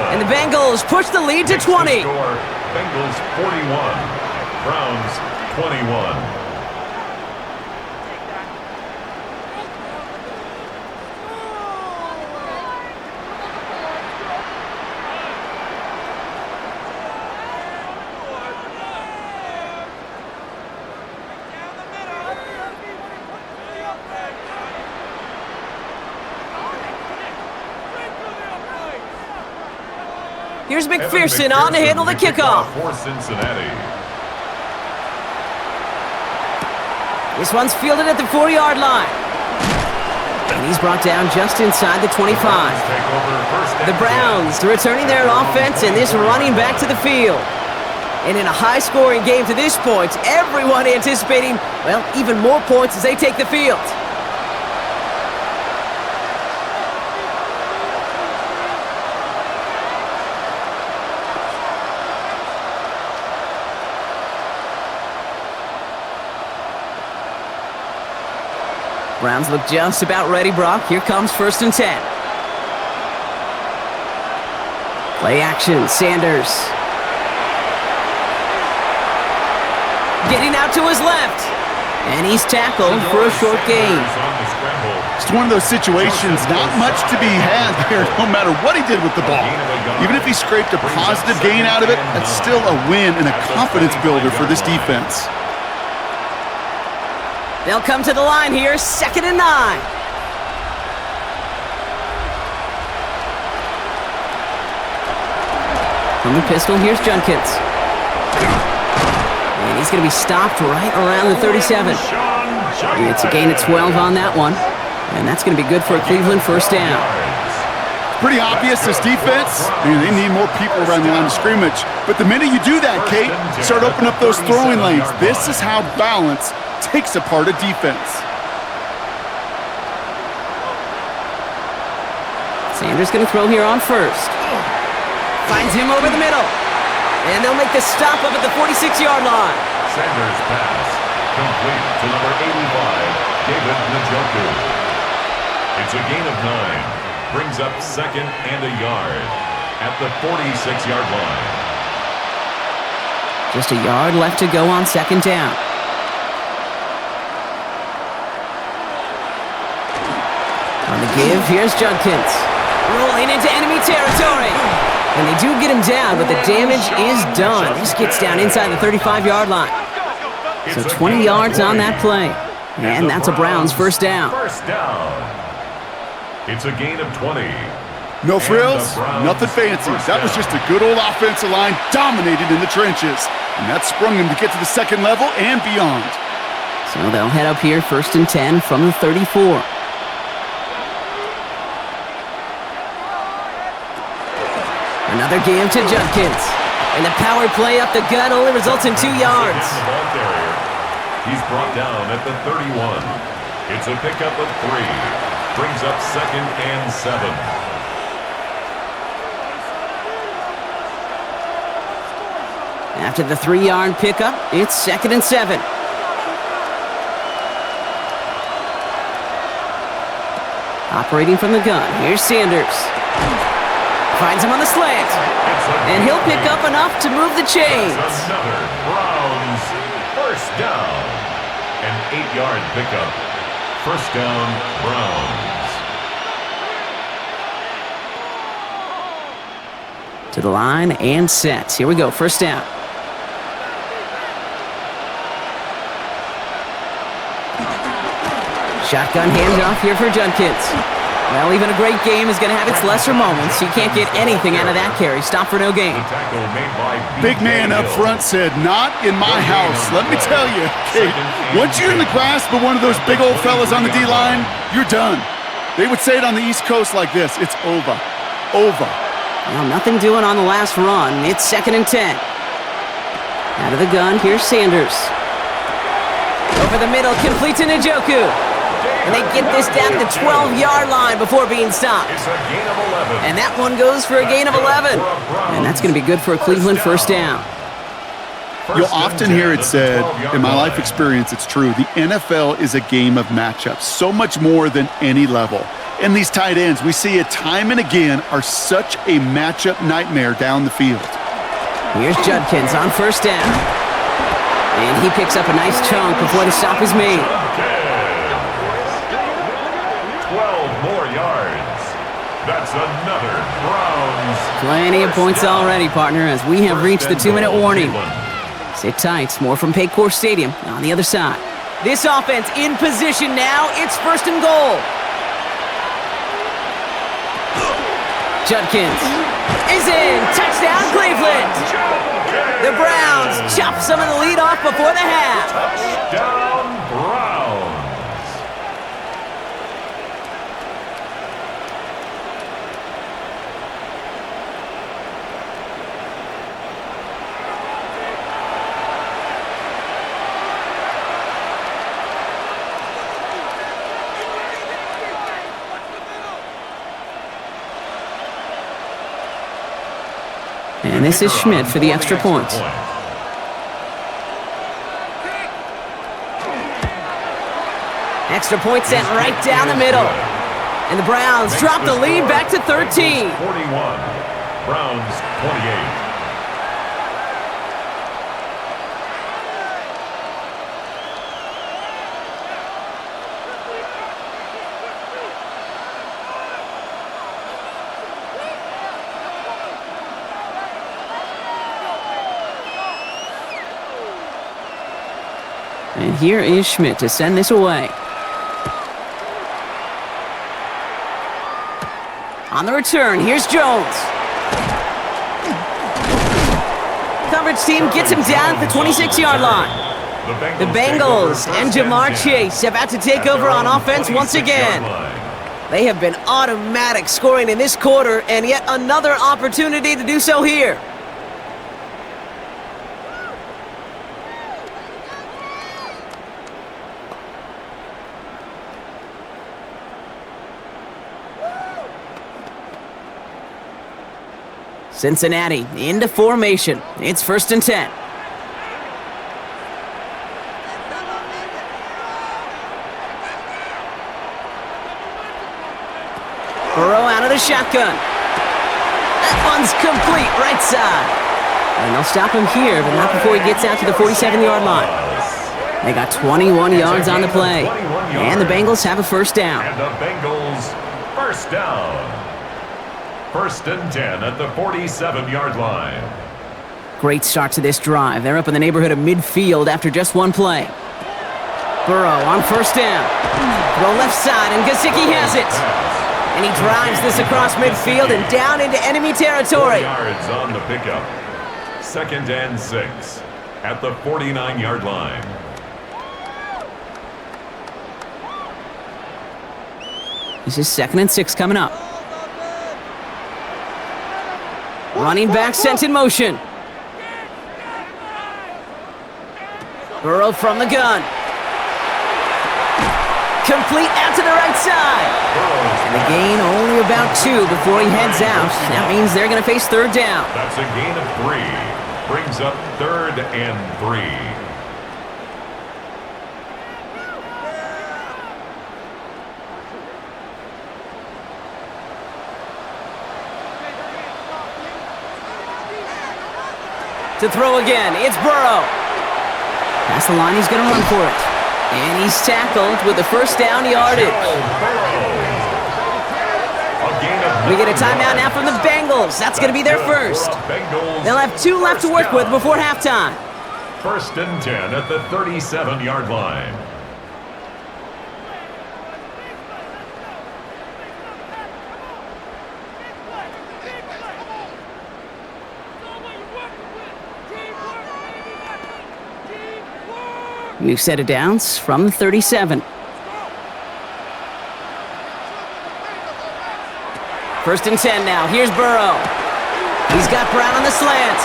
And the Bengals push the lead to 20. Bengals 41, Browns 21. Here's McPherson on to handle the kickoff. For Cincinnati. This one's fielded at the 4-yard line. And he's brought down just inside the 25. The Browns returning their offense and this running back to the field. And in a high-scoring game to this point, everyone anticipating, well, even more points as they take the field. Browns look just about ready, Brock. Here comes 1st and 10. Play action, Sanders. Getting out to his left. And he's tackled for a short gain. It's one of those situations, not much to be had there, no matter what he did with the ball. Even if he scraped a positive gain out of it, that's still a win and a confidence builder for this defense. They'll come to the line here, 2nd and 9. From the pistol, here's Junkins. And he's going to be stopped right around the 37. It's a gain of 12 on that one. And that's going to be good for a Cleveland 1st down. Pretty obvious this defense. Man, they need more people around the line of scrimmage. But the minute you do that, Kate, start opening up those throwing lanes. This is how balance takes apart a defense. Sanders going to throw here on first. Finds him over the middle. And they'll make the stop up at the 46-yard line. Sanders' pass complete to number 85, David Njoku. It's a gain of 9. Brings up 2nd and a yard at the 46-yard line. Just a yard left to go on 2nd down. On the give, here's Judkins. Rolling into enemy territory. And they do get him down, but the damage is done. This gets down inside the 35-yard line. So 20 yards on that play. And that's a Browns first down. First down. It's a gain of 20. No frills, nothing fancy. That was just a good old offensive line dominated in the trenches. And that sprung them to get to the second level and beyond. So they'll head up here 1st and 10 from the 34. Another game to Judkins. And the power play up the gut only results in 2 yards. He's brought down at the 31. It's a pickup of 3. Brings up 2nd and 7. After the 3-yard pickup, it's 2nd and 7. Operating from the gun, here's Sanders. Finds him on the slant. And he'll pick up enough to move the chains. Another Browns first down. An 8-yard pickup. First down, Browns. To the line and set. Here we go, first down. Shotgun handoff here for Judkins. Well, even a great game is going to have its lesser moments. He can't get anything out of that carry. Stop for no gain. Big man up front said, not in my house. Let me tell you, Kate, once you're in the grasp of one of those big old fellas on the D-line, you're done. They would say it on the East Coast like this. It's over. Over. Well, nothing doing on the last run. It's 2nd and 10. Out of the gun, here's Sanders. Over the middle, complete to Njoku. And they get this down to the 12-yard line before being stopped. It's a gain of 11. And that one goes for a gain of 11. And that's going to be good for a Cleveland first down. You'll often hear it said, in my life experience, it's true, the NFL is a game of matchups, so much more than any level. And these tight ends, we see it time and again, are such a matchup nightmare down the field. Here's Judkins on first down. And he picks up a nice chunk before the stop is made. 12 more yards. That's another Browns. Plenty of points already, partner, as we have reached the 2-minute warning. Sit tight. More from Paycor Stadium on the other side. This offense in position now. It's 1st and goal. Judkins is in. Touchdown, Cleveland. The Browns chop some of the lead off before the half. Touchdown, Browns. And this is Schmidt for the extra point. Extra point sent right down the middle. And the Browns drop the lead back to 13. 41. Browns 28. And here is Schmidt to send this away. On the return, here's Jones. Coverage team gets him down at the 26-yard line. The Bengals and Jamar Chase about to take over on offense once again. They have been automatic scoring in this quarter, and yet another opportunity to do so here. Cincinnati into formation. It's 1st and 10. Burrow out of the shotgun. That one's complete, right side. And they'll stop him here, but not before he gets out to the 47-yard line. They got 21 yards on the play. And the Bengals have a 1st down. And the Bengals 1st down. 1st and 10 at the 47-yard line. Great start to this drive. They're up in the neighborhood of midfield after just one play. Burrow on 1st down. Throw left side, and Gesicki has it. And he drives this across midfield and down into enemy territory. 4 yards on the pickup. 2nd and 6 at the 49-yard line. This is 2nd and 6 coming up. Running back sent in motion. Burrow from the gun. Complete out to the right side. And the gain only about 2 before he heads out. That means they're going to face 3rd down. That's a gain of 3. Brings up 3rd and 3. To throw again, it's Burrow. Past the line, he's going to run for it. And he's tackled with the 1st down yardage. We get a timeout now from the Bengals. That's going to be their 1st. They'll have 2 left to work with before halftime. 1st and 10 at the 37-yard line. New set of downs from the 37. 1st and 10 now. Here's Burrow. He's got Brown on the slant.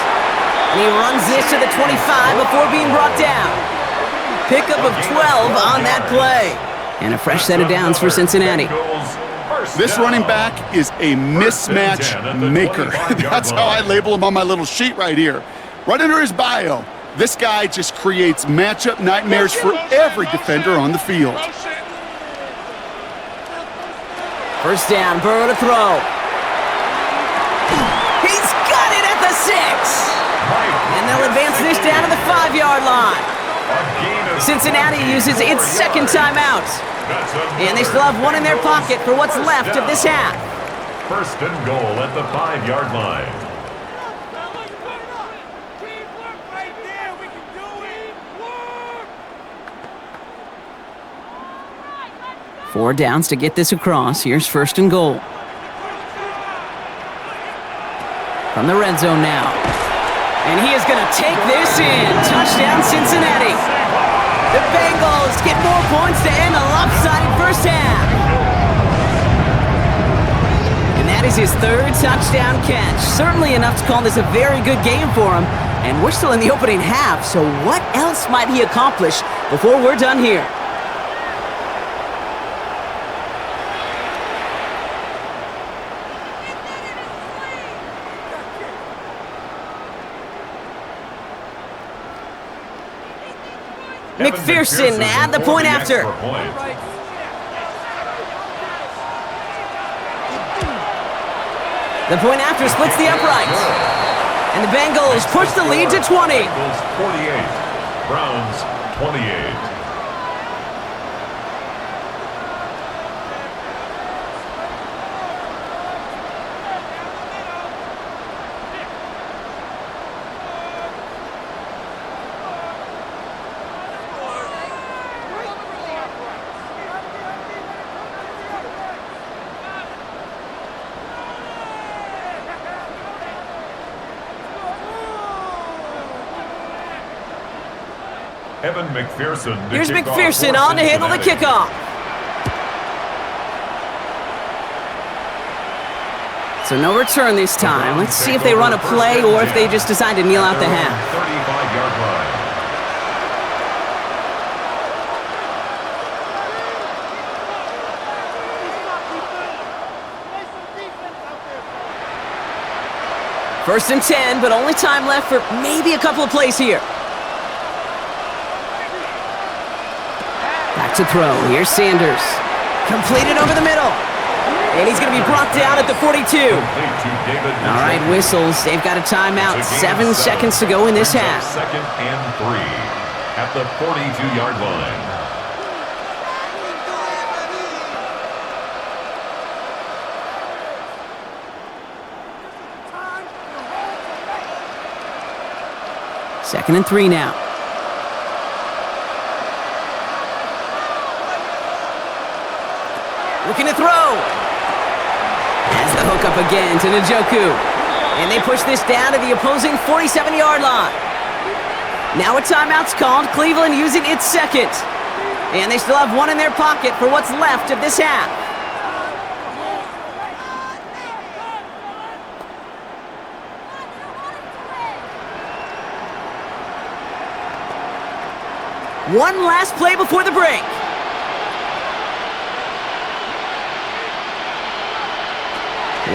And he runs this to the 25 before being brought down. Pickup of 12 on that play. And a fresh set of downs for Cincinnati. This running back is a mismatch maker. That's how I label him on my little sheet right here. Right under his bio. This guy just creates matchup nightmares for every defender on the field. 1st down, Burrow to throw. He's got it at the 6. And they'll advance this down to the 5-yard line. Cincinnati uses its 2nd timeout. And they still have 1 in their pocket for what's left of this half. 1st and goal at the 5-yard line. 4 downs to get this across. Here's 1st and goal. From the red zone now. And he is going to take this in. Touchdown, Cincinnati. The Bengals get more points to end a lopsided 1st half. And that is his 3rd touchdown catch. Certainly enough to call this a very good game for him. And we're still in the opening half, so what else might he accomplish before we're done here? McPherson at the point after. The point after splits the uprights. And the Bengals push the lead to 20. Bengals 48, Browns 28. Evan McPherson. Here's McPherson on to handle the kickoff. So no return this time. Let's see if they run a play or if they just decide to kneel out the half. 35-yard line. First and 10, but only time left for maybe a couple of plays here. Back to throw. Here's Sanders. Completed over the middle. And he's going to be brought down at the 42. All right, whistles. They've got a timeout. 7 seconds to go in this half. Second and 3 at the 42-yard line. Second and 3 now. Looking to throw. Has the hook up again to Njoku. And they push this down to the opposing 47-yard line. Now a timeout's called. Cleveland using its second. And they still have one in their pocket for what's left of this half. One last play before the break.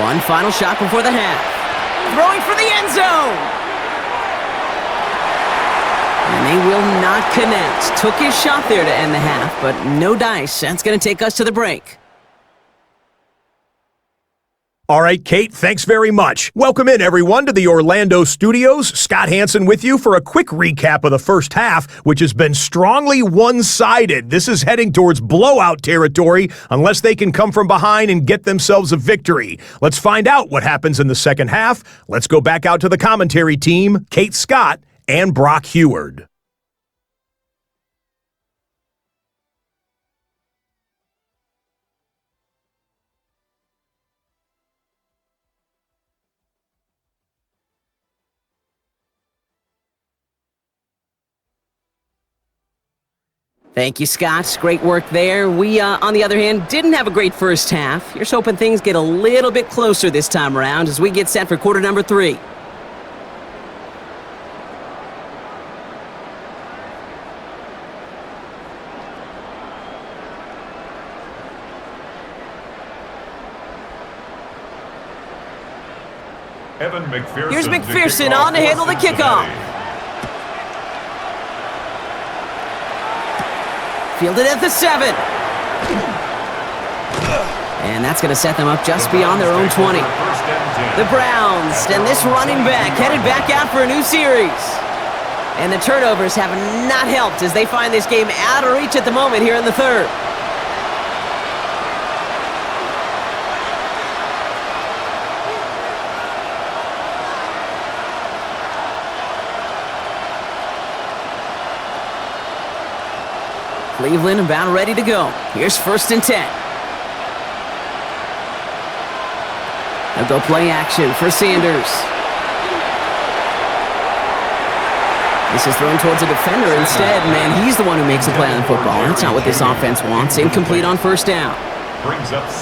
One final shot before the half. Throwing for the end zone. And they will not connect. Took his shot there to end the half, but no dice. That's going to take us to the break. All right, Kate, thanks very much. Welcome in, everyone, to the Orlando studios. Scott Hansen with you for a quick recap of the first half, which has been strongly one-sided. This is heading towards blowout territory unless they can come from behind and get themselves a victory. Let's find out what happens in the second half. Let's go back out to the commentary team, Kate Scott and Brock Heward. Thank you, Scott. Great work there. We, on the other hand, didn't have a great first half. Here's hoping things get a little bit closer this time around as we get set for quarter number 3. Evan McPherson. Here's McPherson on to handle the kickoff. Fielded at the 7. And that's going to set them up just beyond their own 20. The Browns and this running back headed back out for a new series. And the turnovers have not helped as they find this game out of reach at the moment here in the third. Cleveland about ready to go. Here's first and 10. They'll go play action for Sanders. This is thrown towards a defender instead. Man, he's the one who makes the play on the football. That's not what this offense wants. Incomplete on first down.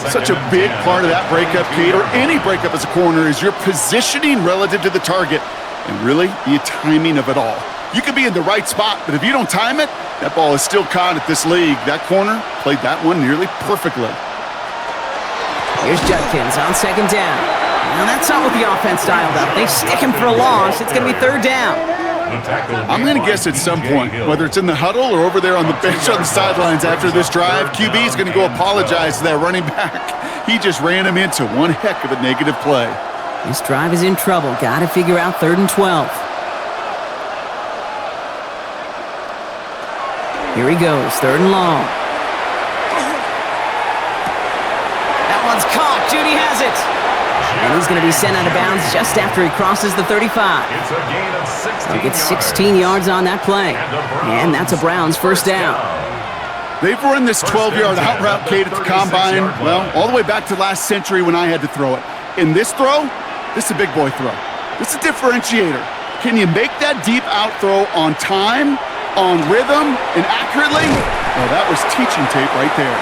Such a big part of that breakup, Kate, or any breakup as a corner, is your positioning relative to the target and really the timing of it all. You could be in the right spot, but if you don't time it, that ball is still caught at this league. That corner played that one nearly perfectly. Here's Judkins on second down. Now that's not what the offense dialed up. They stick him for a loss. It's going to be third down. I'm going to guess at some point, whether it's in the huddle or over there on the bench on the sidelines after this drive, QB is going to go apologize to that running back. He just ran him into one heck of a negative play. This drive is in trouble. Got to figure out third and 12. Here he goes, third and long. That one's caught. Judy has it. And he's going to be sent out of bounds just after he crosses the 35. It's a gain of 16 He'll get 16 yards on that play. And that's a Browns first down. They've run this 12-yard out route, Kate, at the combine, well, all the way back to last century when I had to throw it. In this throw, this is a big boy throw. This is a differentiator. Can you make that deep out throw on time, on rhythm, and accurately? Well, that was teaching tape right there.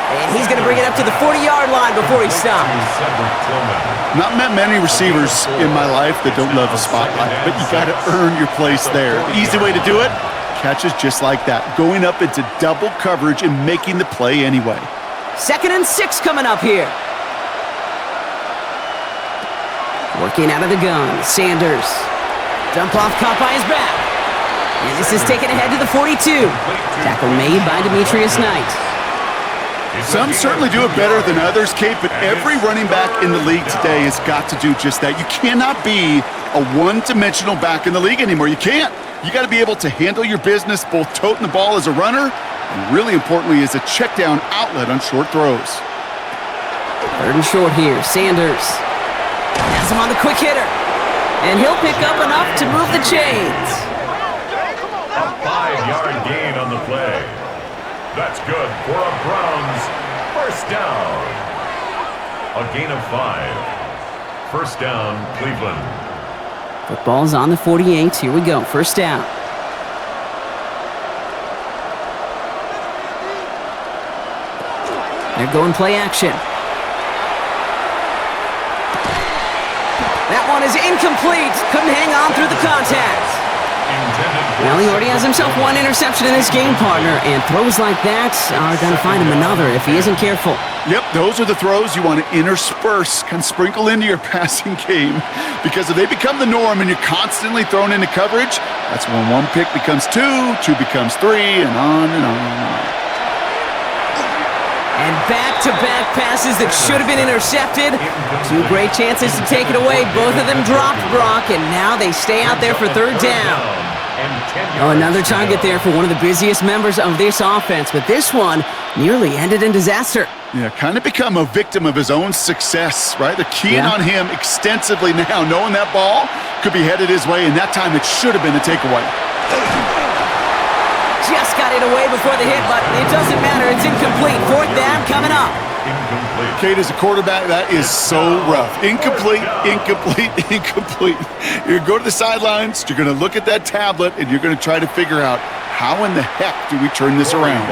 And he's going to bring it up to the 40-yard line before he stops. Not met many receivers in my life that don't love the spotlight, but you got to earn your place there. The easy way to do it, catches just like that, going up into double coverage and making the play anyway. 2nd and 6 coming up here. Working out of the gun, Sanders. Dump off caught by his back. And this is taken ahead to the 42. Tackle made by Demetrius Knight. Some certainly do it better than others, Kate, but every running back in the league today has got to do just that. You cannot be a one-dimensional back in the league anymore. You can't. You got to be able to handle your business, both toting the ball as a runner and really importantly as a check-down outlet on short throws. 3rd and short here, Sanders. Has him on the quick hitter. And he'll pick up enough to move the chains. A 5-yard gain on the play. That's good for a Browns first down. A gain of 5. First down, Cleveland. Football's on the 48. Here we go. First down. They're going play action. That one is incomplete. Couldn't hang on through the contact. Well, he already has himself one interception in this game, partner, and throws like that are going to find him another if he isn't careful. Yep, those are the throws you want to intersperse, kind of sprinkle into your passing game, because if they become the norm and you're constantly thrown into coverage, that's when 1 pick becomes 2, 2 becomes 3, and on and on and on. And back-to-back passes that should have been intercepted. 2 great chances to take it away. Both of them dropped, Brock, and now they stay out there for 3rd down. Oh, another target there for one of the busiest members of this offense, but this one nearly ended in disaster. Yeah, kind of become a victim of his own success, right? They're keying on him extensively now, knowing that ball could be headed his way, and that time it should have been a takeaway. Just got it away before the hit, but it doesn't matter. It's incomplete. 4th down coming up. Kate, as a quarterback, that is so rough. Incomplete, incomplete, incomplete. You're going to go to the sidelines, you're going to look at that tablet, and you're going to try to figure out how in the heck do we turn this around.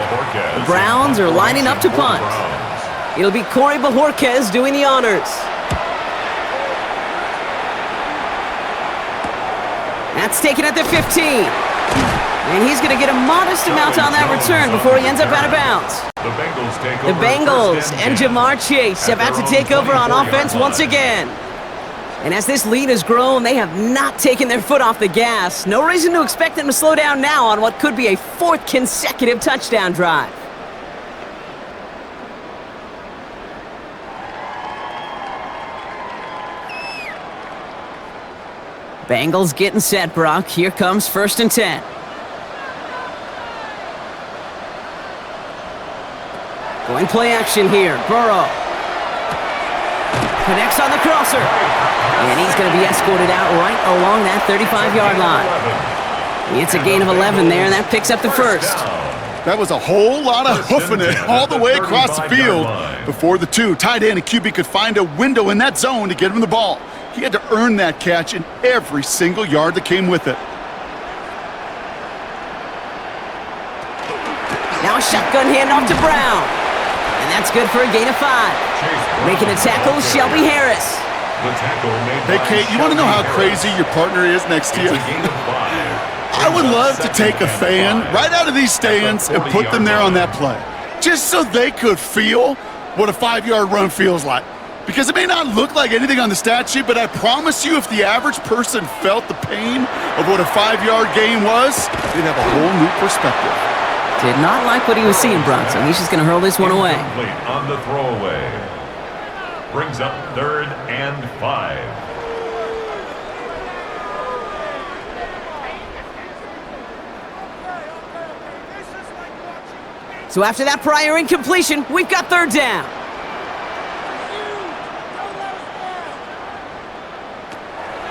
The Browns are lining up to punt. It'll be Corey Bajorquez doing the honors. That's taken at the 15. And he's going to get a modest amount on that return before he ends up out of bounds. The Bengals and Jamar Chase about to take over on offense once again. And as this lead has grown, they have not taken their foot off the gas. No reason to expect them to slow down now on what could be a 4th consecutive touchdown drive. Bengals getting set, Brock. Here comes 1st and 10. Going play action here. Burrow connects on the crosser. And he's going to be escorted out right along that 35-yard line. It's a gain of 11 there, and that picks up the 1st. That was a whole lot of hoofing it all the way across the field before the 2. Tight end and QB could find a window in that zone to get him the ball. He had to earn that catch in every single yard that came with it. Now a shotgun handoff to Brown. And that's good for a gain of 5. Making the tackle, Shelby Harris. Hey, Kate, you want to know how crazy your partner is next to you? I would love to take a fan right out of these stands and put them there on that play, just so they could feel what a 5-yard run feels like. Because it may not look like anything on the stat sheet, but I promise you if the average person felt the pain of what a 5-yard gain was, they'd have a whole new perspective. Did not like what he was seeing, Brock, so he's just going to hurl this one away. On the throwaway. Brings up 3rd and 5. So after that prior incompletion, we've got 3rd down.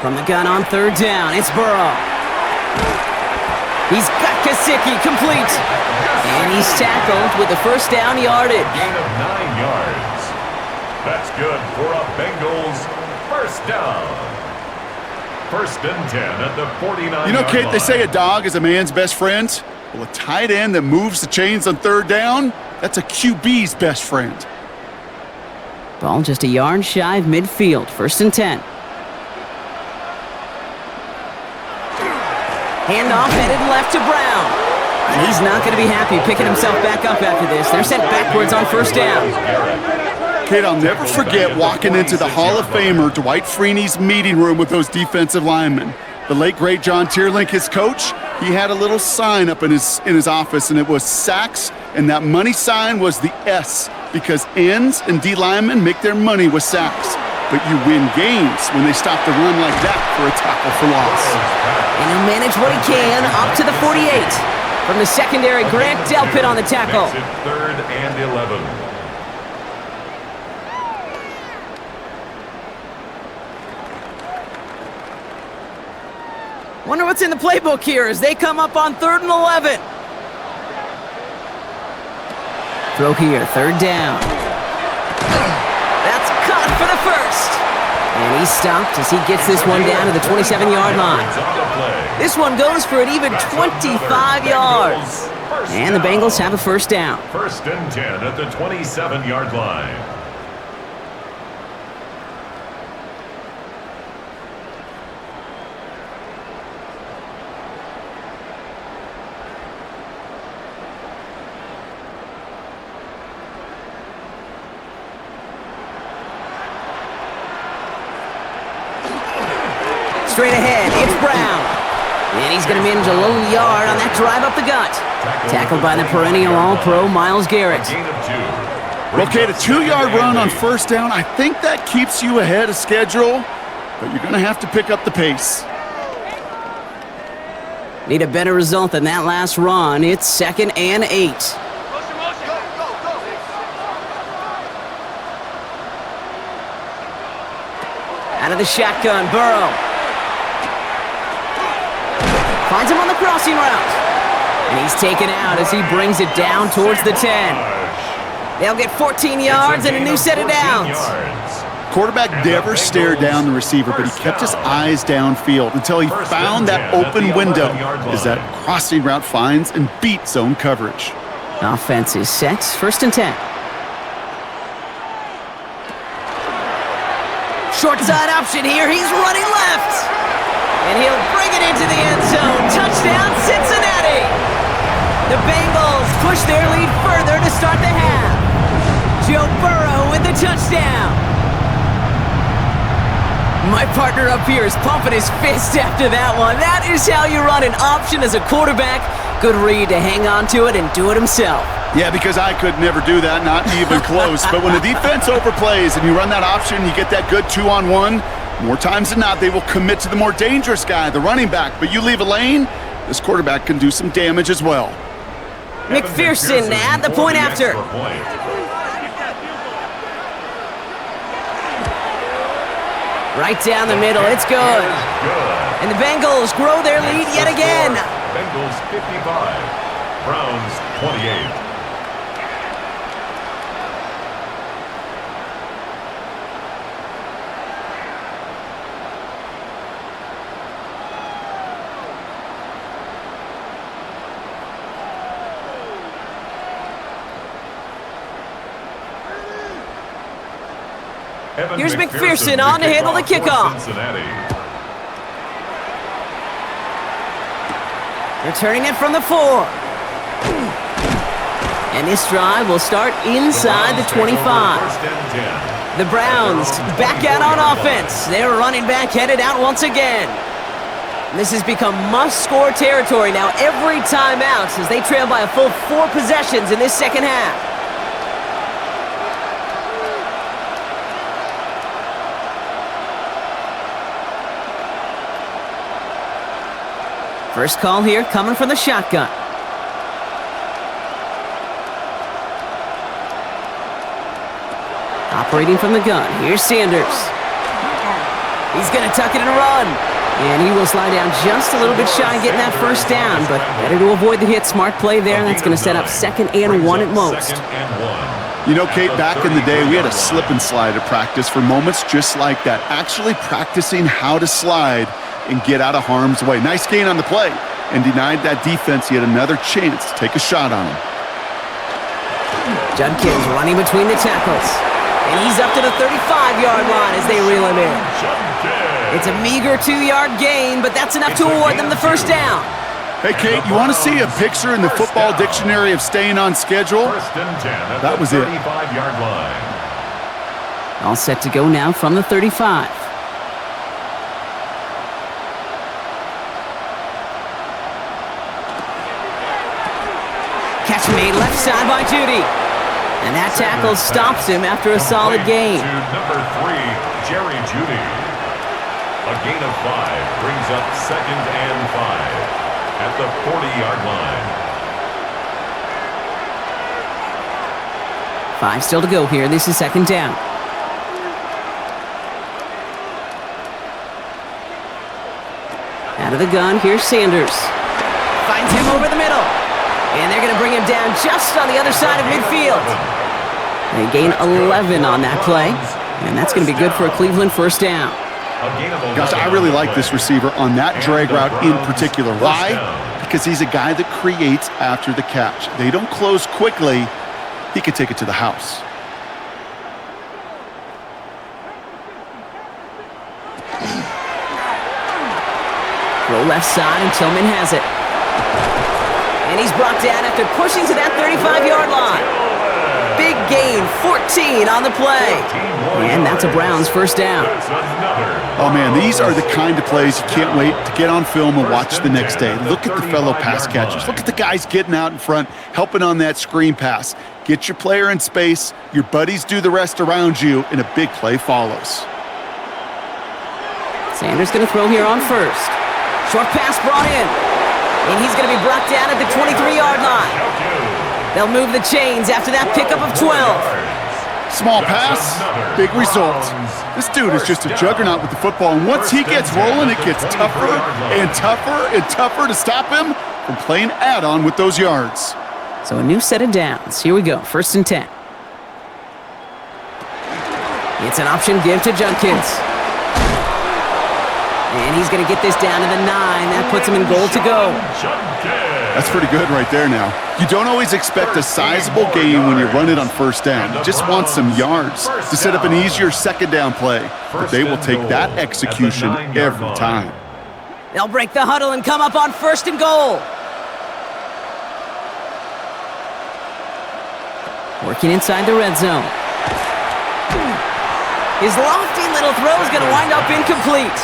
From the gun on 3rd down, it's Burrow. He's got Gesicki complete. And he's tackled with the 1st down yardage. Gain of 9 yards. That's good for a Bengals first down. 1st and 10 at the 49-yard You know, Kate, line. they say a dog is a man's best friend. Well, a tight end that moves the chains on 3rd down, That's a QB's best friend. Ball just a yard shy of midfield. 1st and 10. Handoff headed left to Brown. And he's not going to be happy picking himself back up after this. They're sent backwards on 1st down. Kate, I'll never forget walking into the Hall of Famer Dwight Freeney's meeting room with those defensive linemen. The late, great John Tierlink, his coach, he had a little sign up in his office, and it was sacks, and that money sign was the S, because ends and D linemen make their money with sacks. But you win games when they stop the run like that for a tackle for loss. And he'll manage what he can up to the 48. From the secondary, Grant Delpit on the tackle. Makes it 3rd and 11. Wonder what's in the playbook here as they come up on 3rd and 11. Throw here, 3rd down. That's caught for the 1st. And he's stopped as he gets this one down to the 27-yard line. This one goes for an even 25 yards. And the Bengals have a 1st down. 1st and 10 at the 27-yard line. Straight ahead, it's Brown. And he's going to manage a lone yard on that drive up the gut. Tackled by the perennial All-Pro Myles Garret. Okay, the 2-yard run on 1st down, I think that keeps you ahead of schedule, but you're going to have to pick up the pace. Need a better result than that last run. It's 2nd and 8. Out of the shotgun, Burrow. Finds him on the crossing route. And he's taken out as he brings it down towards the 10. They'll get 14 yards and a new set of downs. Quarterback never stared down the receiver, but he kept his eyes downfield until he found that open window as that crossing route finds and beats zone coverage. Offense is set. 1st and 10. Short side option here. He's running left. And he'll bring it into the end zone. Touchdown, Cincinnati! The Bengals push their lead further to start the half. Joe Burrow with the touchdown. My partner up here is pumping his fist after that one. That is how you run an option as a quarterback. Good read to hang on to it and do it himself. Yeah, because I could never do that, not even close. But when the defense overplays and you run that option, you get that good 2-on-1, more times than not, they will commit to the more dangerous guy, the running back. But you leave a lane, this quarterback can do some damage as well. McPherson at the point after. Right down the middle, it's good. And the Bengals grow their lead yet again. Bengals 55, Browns 28. Here's McPherson on to handle the kickoff. Returning it from the 4. And this drive will start inside the 25. The Browns back out on offense. Their running back headed out once again. This has become must-score territory now every time out as they trail by a full 4 possessions in this second half. First call here coming from the shotgun. Operating from the gun. Here's Sanders. He's going to tuck it and run. And he will slide down just a little bit shy of getting that first down, but better to avoid the hit. Smart play there. That's going to set up 2nd and 1 at most. You know, Kate, back in the day, we had a slip and slide at practice for moments just like that. Actually practicing how to slide and get out of harm's way. Nice gain on the play and denied that defense yet another chance to take a shot on him. Judkins running between the tackles. And he's up to the 35-yard line as they reel him in. It's a meager 2-yard gain, but that's enough to award them the first down. Hey, Kate, you want to see a picture in the football dictionary of staying on schedule? That was it. 35-yard line. All set to go now from the 35. Catch made left side by Judy. And that tackle stops him after a solid gain. To number 3, Jerry Judy. A gain of 5 brings up 2nd and 5 at the 40-yard line. 5 still to go here. This is 2nd down. Out of the gun, here's Sanders. Finds him over the middle. And they're going to bring him down just on the other side of midfield. They gain 11 on that play. And that's going to be good for a Cleveland first down. Gosh, I really like this receiver on that drag route in particular. Why? Because he's a guy that creates after the catch. They don't close quickly. He could take it to the house. Throw left side, and Tillman has it. And he's brought down after pushing to that 35-yard line. Big gain, 14 on the play. And that's a Browns first down. Oh, man, these are the kind of plays you can't wait to get on film and watch the next day. Look at the fellow pass catchers. Look at the guys getting out in front, helping on that screen pass. Get your player in space, your buddies do the rest around you, and a big play follows. Sanders going to throw here on first. Short pass brought in. And he's going to be brought down at the 23-yard line. They'll move the chains after that pickup of 12. Small pass, big result. This dude is just a juggernaut with the football, and once he gets rolling, it gets tougher and tougher and tougher to stop him from playing add-on with those yards. So a new set of downs. Here we go, 1st and 10. It's an option give to Judkins. And he's going to get this down to the 9. That puts him in goal to go. That's pretty good right there now. You don't always expect a sizable gain when you run it on 1st down. You just want some yards to set up an easier 2nd down play. But they will take that execution every time. They'll break the huddle and come up on 1st and goal. Working inside the red zone. His lofty little throw is going to wind up incomplete.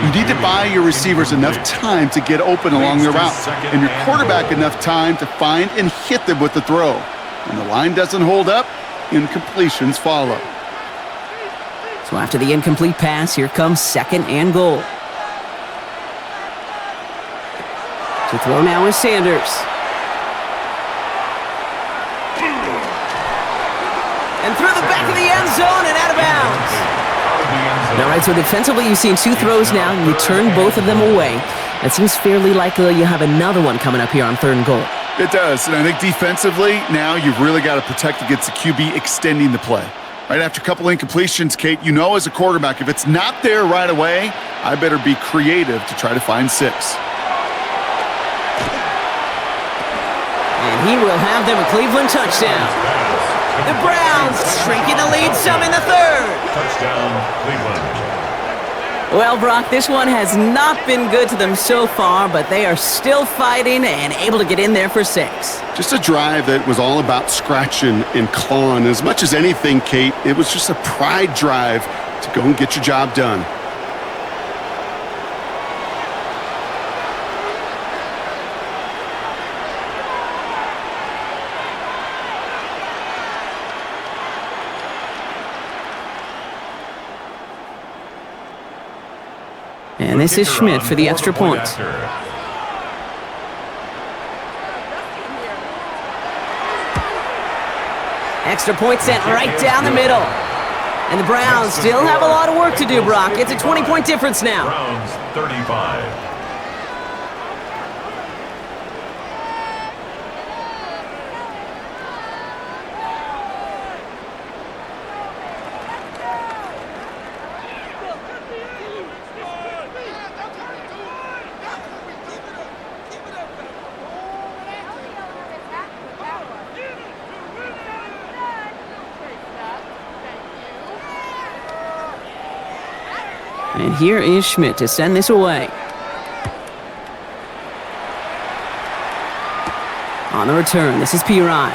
You need to buy your receivers enough time to get open along their route, and your quarterback enough time to find and hit them with the throw. When the line doesn't hold up, incompletions follow. So after the incomplete pass, here comes 2nd and goal. To throw now is Sanders. And through the back of the end zone and out of bounds. All right, so defensively you've seen 2 throws now, and you turn both of them away. It seems fairly likely you have another one coming up here on 3rd and goal. It does, and I think defensively, now you've really got to protect against the QB extending the play. Right after a couple incompletions, Kate, you know as a quarterback, if it's not there right away, I better be creative to try to find 6. And he will have them a Cleveland touchdown. The Browns shrinking the lead some in the 3rd. Touchdown, Cleveland. Well, Brock, this one has not been good to them so far, but they are still fighting and able to get in there for 6. Just a drive that was all about scratching and clawing. As much as anything, Kate, it was just a pride drive to go and get your job done. And this is Schmidt for the extra point. Extra point sent right down the middle. And the Browns still have a lot of work to do, Brock. It's a 20-point difference now. Browns 35. And here is Schmidt to send this away. On the return, this is Pirine.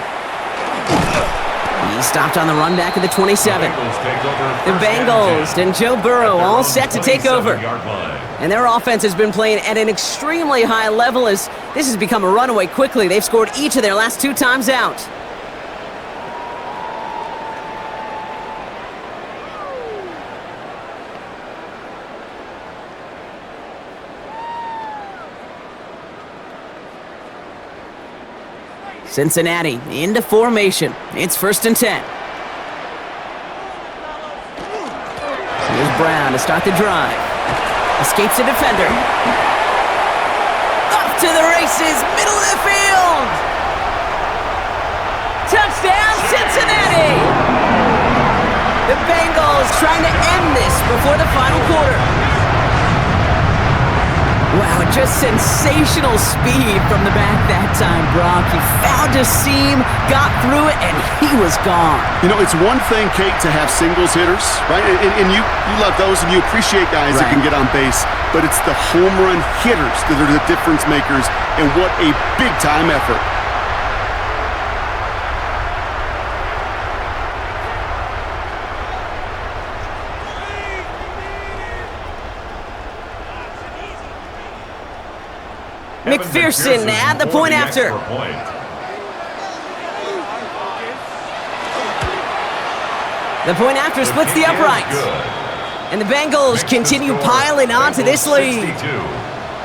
He stopped on the run back at the 27. The Bengals and Joe Burrow all set to take over. And their offense has been playing at an extremely high level as this has become a runaway quickly. They've scored each of their last 2 times out. Cincinnati into formation. It's 1st and 10. Here's Brown to start the drive. Escapes a defender. Off to the races, middle of the field. Touchdown, Cincinnati! The Bengals trying to end this before the final quarter. Wow, just sensational speed from the back that time, Brock. He found a seam, got through it, and he was gone. You know, it's one thing, Kate, to have singles hitters, right? And you love those, and you appreciate guys that can get on base. But it's the home run hitters that are the difference makers, and what a big-time effort. McPherson at the point after. The point after splits the uprights. And the Bengals continue piling on to this lead.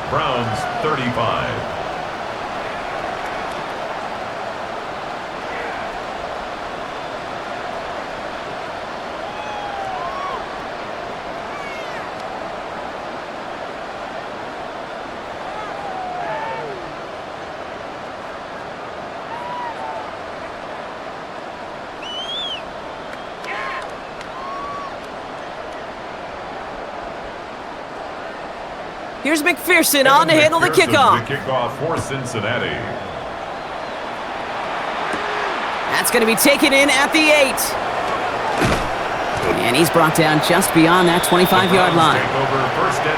Browns 35. Here's McPherson on to handle the kickoff. The kickoff for Cincinnati. That's going to be taken in at the 8. And he's brought down just beyond that 25-yard line.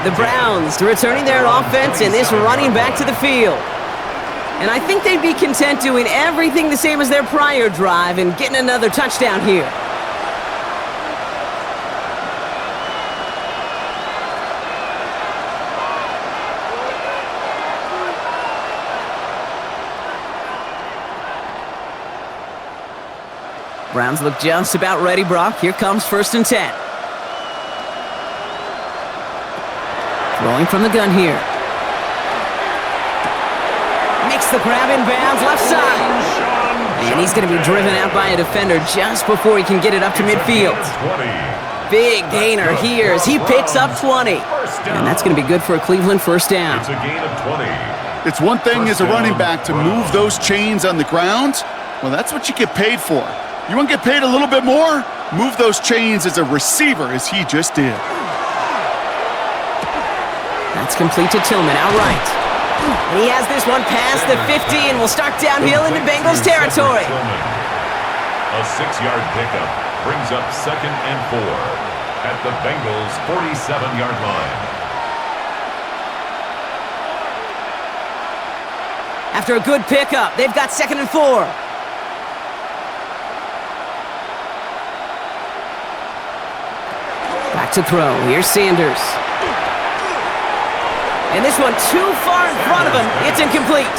The Browns returning their offense and this running back to the field. And I think they'd be content doing everything the same as their prior drive and getting another touchdown here. Browns look just about ready, Brock. Here comes 1st and 10. Throwing from the gun here. Makes the grab in bounds, left side. And he's going to be driven out by a defender just before he can get it up to midfield. Big gainer here as he picks up 20. And that's going to be good for a Cleveland 1st down. It's a gain of 20. It's one thing as a running back to move those chains on the ground. Well, that's what you get paid for. You want to get paid a little bit more? Move those chains as a receiver, as he just did. That's complete to Tillman, outright. And he has this one past the 50 and will start downhill into Bengals territory. A 6-yard pickup brings up 2nd and 4 at the Bengals' 47-yard line. After a good pickup, they've got 2nd and 4. Back to throw. Here's Sanders. And this one too far in front of him. It's incomplete.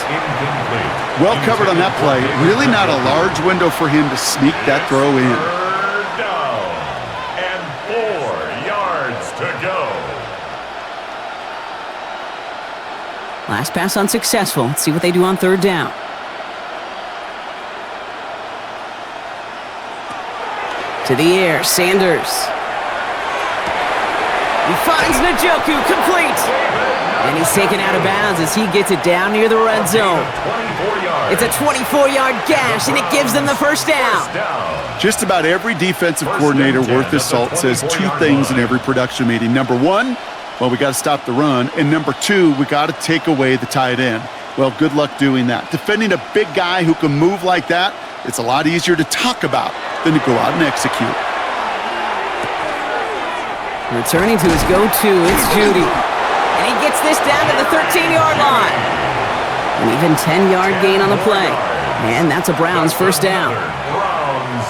Well covered on that play. Really not a large window for him to sneak that throw in. Down. And 4 yards to go. Last pass unsuccessful. Let's see what they do on 3rd down. To the air, Sanders. He finds Njoku, complete. And he's taken out of bounds as he gets it down near the red zone. It's a 24-yard gash, and it gives them the 1st down. Just about every defensive coordinator worth his salt says 2 things in every production meeting. Number 1, well, we got to stop the run. And number 2, we got to take away the tight end. Well, good luck doing that. Defending a big guy who can move like that, it's a lot easier to talk about than to go out and execute. Returning to his go-to, it's Judy. And he gets this down to the 13-yard line. An even 10-yard gain on the play. And that's a Browns first down.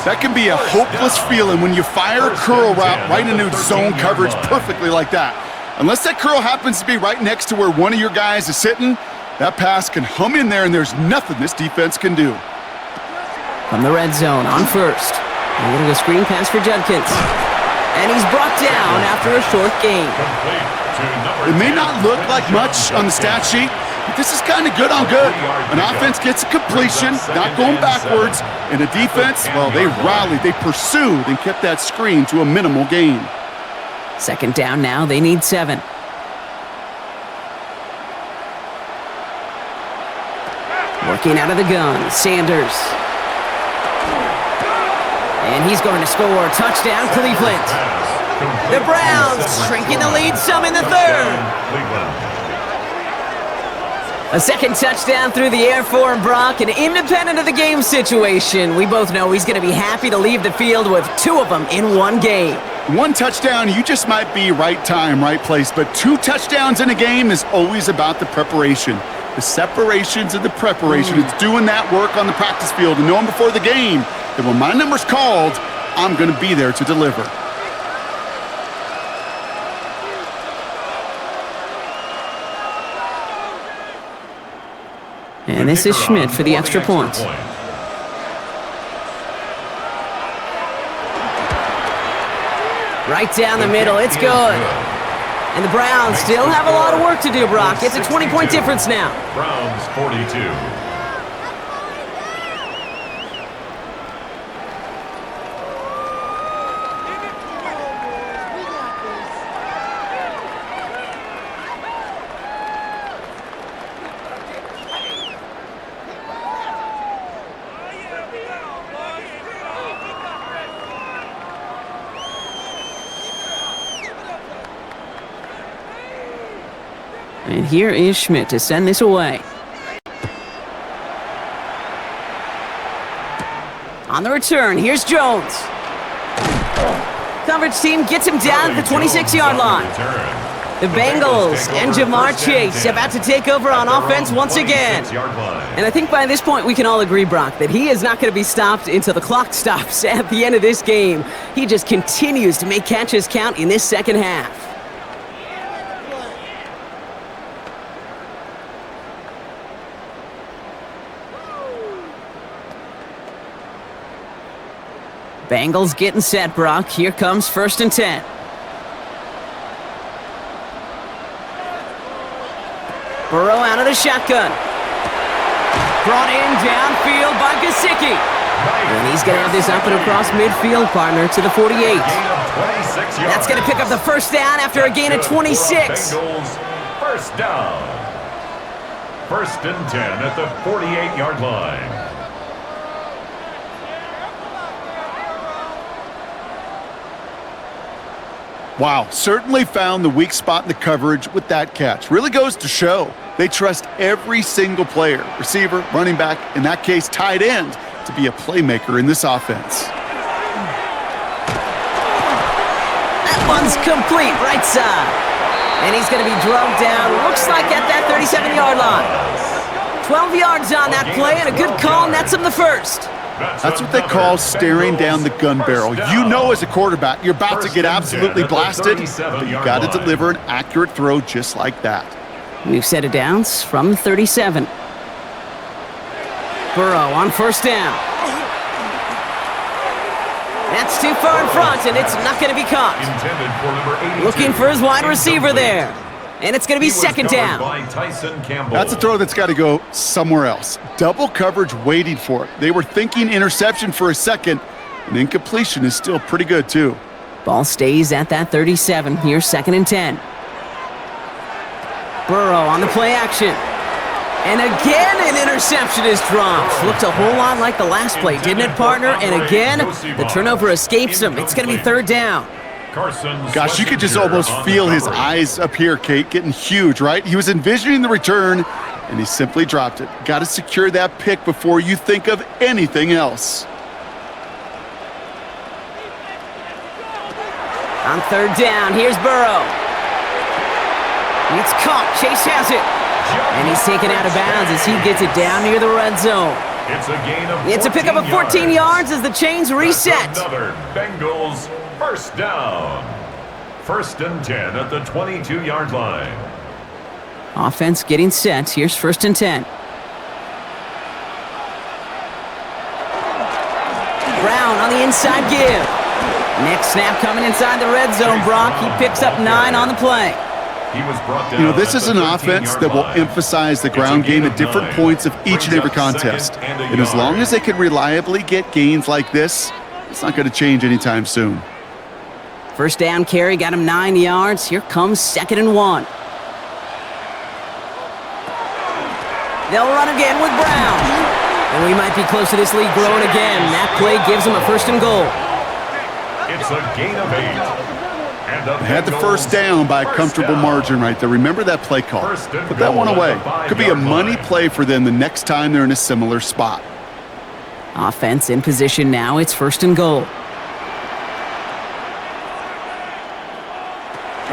That can be a hopeless feeling when you fire a curl route right into zone coverage perfectly like that. Unless that curl happens to be right next to where one of your guys is sitting, that pass can hum in there and there's nothing this defense can do. From the red zone on first. A little screen pass for Judkins. And he's brought down after a short gain. It may not look like much on the stat sheet, but this is kind of good on good. An offense gets a completion, not going backwards, and a defense, well, they rallied, they pursued, and kept that screen to a minimal gain. Second down now, they need 7. Working out of the gun, Sanders. And he's going to score. Touchdown, Cleveland. The Browns shrinking the lead some in the third. A second touchdown through the air for Brock, and independent of the game situation, we both know he's going to be happy to leave the field with 2 of them in one game. 1 touchdown, you just might be right time, right place, but 2 touchdowns in a game is always about the preparation. The separations and the preparation. It's doing that work on the practice field and knowing before the game that when my number's called, I'm going to be there to deliver. And this is Schmidt for the extra point. Right down the middle, it's good. And the Browns still have a lot of work to do, Brock. It's a 20-point difference now. Browns 42. And here is Schmidt to send this away. On the return, here's Jones. Coverage team gets him down at the 26-yard line. The Bengals and Jamar Chase about to take over on offense once again. And I think by this point we can all agree, Brock, that he is not going to be stopped until the clock stops at the end of this game. He just continues to make catches count in this second half. Bengals getting set, Brock. Here comes 1st and 10. Burrow out of the shotgun. Brought in downfield by Gesicki. And he's going to have this up and across midfield, partner, to the 48. That's going to pick up the first down after a gain of 26. First down. 1st and 10 at the 48-yard line. Wow, certainly found the weak spot in the coverage with that catch. Really goes to show they trust every single player, receiver, running back, in that case, tight end, to be a playmaker in this offense. That one's complete, right side. And he's going to be drugged down, looks like at that 37-yard line. 12 yards on that play, and a good call nets him the first. That's what they call staring down the gun barrel. You know as a quarterback, you're about to get absolutely blasted, but you got to deliver an accurate throw just like that. We've set it down from the 37. Burrow on 1st down. That's too far in front, and it's not going to be caught. Looking for his wide receiver there. And it's going to be 2nd down. That's a throw that's got to go somewhere else. Double coverage waiting for it. They were thinking interception for a second, and incompletion is still pretty good, too. Ball stays at that 37. Here's 2nd and 10. Burrow on the play action. And again, an interception is dropped. Looked a whole lot like the last play, didn't it, partner? And again, the turnover escapes him. It's going to be 3rd down. Gosh, you could just almost feel his eyes up here, Kate, getting huge, right? He was envisioning the return, and he simply dropped it. Got to secure that pick before you think of anything else. On third down, here's Burrow. It's caught. Chase has it. And he's taken out of bounds as he gets it down near the red zone. It's a gain of 14 It's a pickup of 14 yards as the chains reset. That's another Bengals first down. First and 10 at the 22-yard line. Offense getting set. Here's first and 10. Brown on the inside give. Next snap coming inside the red zone, Brock. He picks up 9 on the play. He was brought down this is an offense that will emphasize the ground game at different points of each and every contest. And as long as they can reliably get gains like this, it's not going to change anytime soon. First down carry got him 9 yards. Here comes second and 1. They'll run again with Brown. And we might be close to this lead growing again. That play gives them a first and goal. It's a gain of 8. They had the first down by a comfortable margin right there. Remember that play call. Put that one away. Could be a money play for them the next time they're in a similar spot. Offense in position now. It's first and goal.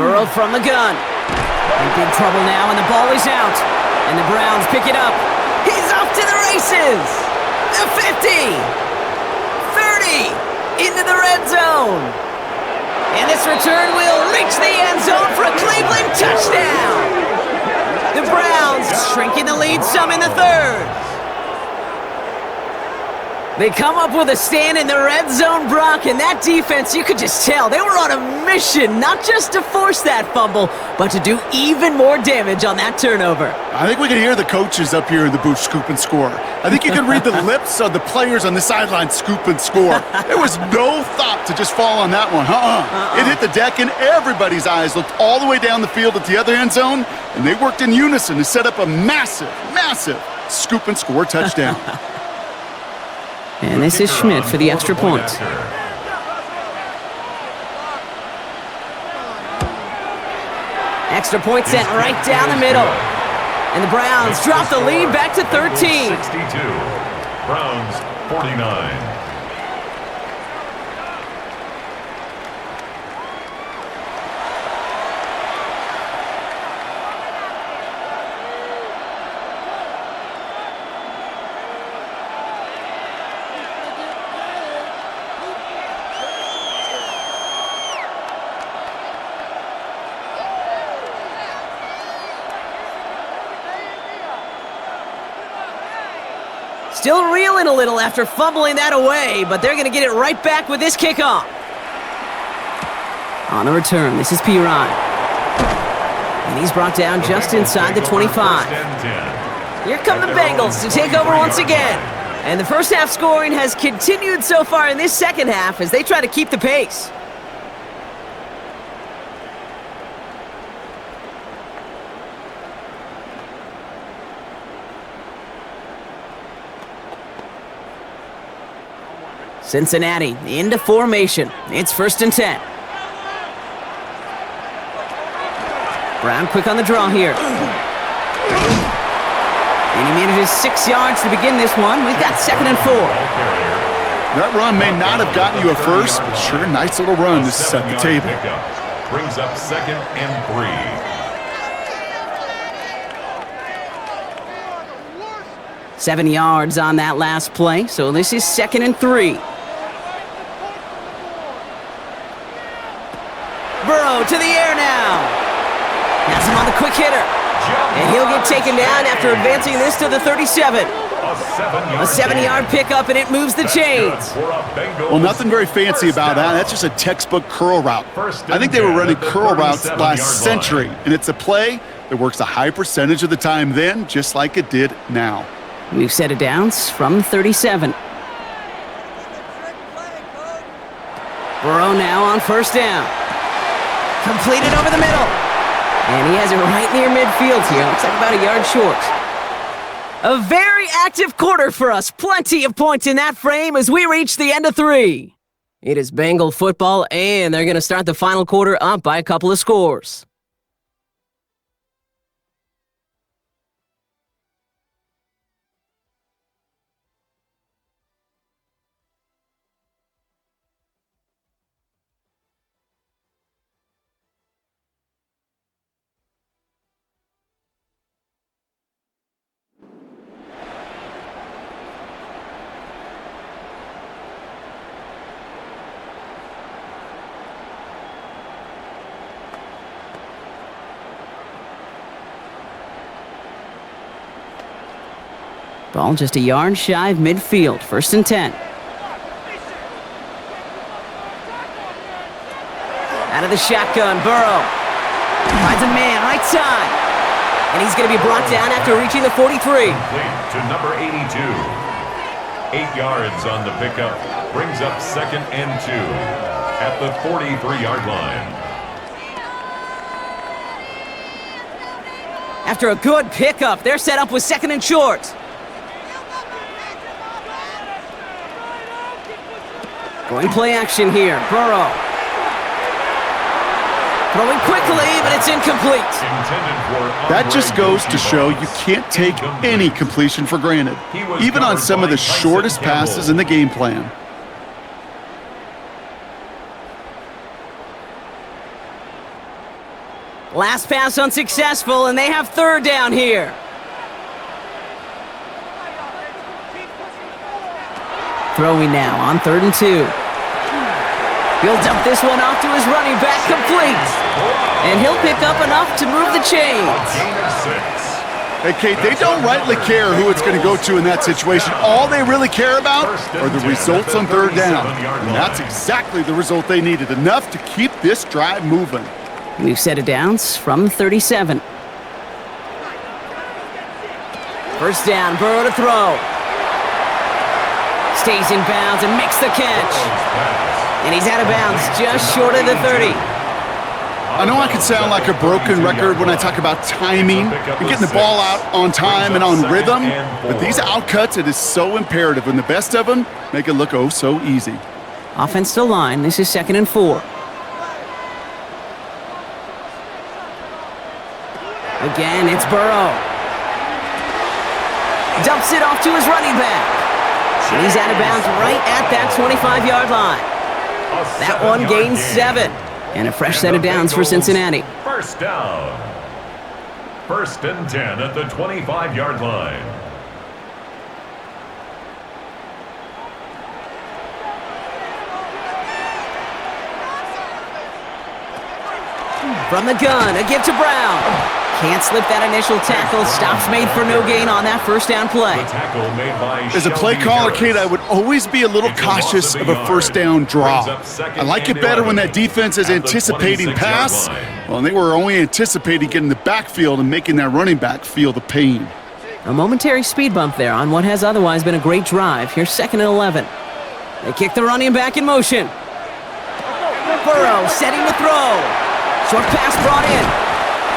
Burrow from the gun. In big trouble now, and the ball is out. And the Browns pick it up. He's off to the races. The 50. 30. Into the red zone. And this return will reach the end zone for a Cleveland touchdown. The Browns shrinking the lead some in the third. They come up with a stand in the red zone, Brock, and that defense, you could just tell, they were on a mission, not just to force that fumble, but to do even more damage on that turnover. I think we can hear the coaches up here in the booth scoop and score. I think you can read the lips of the players on the sideline scoop and score. There was no thought to just fall on that one. It hit the deck, and everybody's eyes looked all the way down the field at the other end zone, and they worked in unison to set up a massive, massive scoop and score touchdown. And this is Schmidt for the extra point. Extra point sent right down the middle. And the Browns drop the lead back to 13. 62. Browns 49. Still reeling a little after fumbling that away, but they're going to get it right back with this kickoff. On the return, this is Piran. And he's brought down just inside the 25. Here come the Bengals to take over once again. And the first half scoring has continued so far in this second half as they try to keep the pace. Cincinnati into formation. It's first and 10. Brown quick on the draw here. And he manages 6 yards to begin this one. We've got second and 4. That run may not have gotten you a first, but sure, nice little run to set the table. Brings up second and 3. 7 yards on that last play, so this is second and 3. Burrow to the air now. Has him on the quick hitter. And he'll get taken down after advancing this to the 37. A 7-yard pickup, and it moves the chains. Well, nothing very fancy about that. That's just a textbook curl route. I think they were running curl routes last century, and it's a play that works a high percentage of the time then, just like it did now. We've set it down from 37. Burrow now on first down. Completed over the middle. And he has it right near midfield here. Looks like about a yard short. A very active quarter for us. Plenty of points in that frame as we reach the end of 3. It is Bengal football, and they're going to start the final quarter up by a couple of scores. Ball just a yard shy of midfield. 1st and 10. Out of the shotgun, Burrow. Finds a man, right side. And he's going to be brought down after reaching the 43. Complete to number 82. 8 yards on the pickup. Brings up 2nd and 2 at the 43-yard line. After a good pickup, they're set up with 2nd and short. Going play action here. Burrow. Throwing quickly, but it's incomplete. That just goes to show you can't take any completion for granted, even on some of the shortest passes in the game plan. Last pass unsuccessful, and they have 3rd down here. Throwing now on 3rd and 2. He'll dump this one off to his running back, complete. And he'll pick up enough to move the chains. Hey, Kate, they don't rightly care who it's going to go to in that situation. All they really care about are the results on 3rd down. And that's exactly the result they needed, enough to keep this drive moving. We've set it downs from 37. 1st down, Burrow to throw. Stays in bounds and makes the catch. And he's out of bounds just short of the 30. I know I can sound like a broken record when I talk about timing and getting the ball out on time and on rhythm, but these outcuts, it is so imperative, and the best of them make it look oh so easy. Offense to line. This is 2nd and 4. Again, it's Burrow. Dumps it off to his running back. And he's out of bounds right at that 25-yard line. That one gains 7. And a fresh set of downs for Cincinnati. 1st down. 1st and 10 at the 25-yard line. From the gun, a give to Brown. Can't slip that initial tackle. Stops made for no gain on that 1st down play. As a play caller, Kate, I would always be a little cautious of a 1st down draw. I like it better when that defense is anticipating pass. Well, and they were only anticipating getting the backfield and making that running back feel the pain. A momentary speed bump there on what has otherwise been a great drive. Here's 2nd and 11. They kick the running back in motion. Burrow setting the throw. Short pass brought in.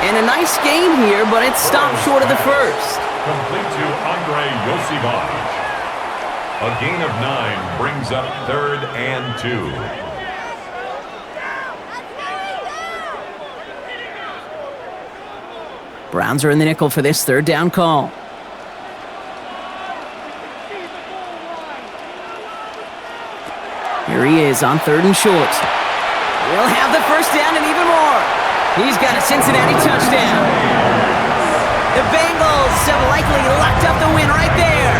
And a nice gain here, but it's stopped short of the 1st. Complete to Andre Yosivage. A gain of 9 brings up 3rd and 2. Browns are in the nickel for this 3rd down call. Here he is on 3rd and short. He'll have the 1st down and even more. He's got a Cincinnati touchdown. The Bengals have likely locked up the win right there.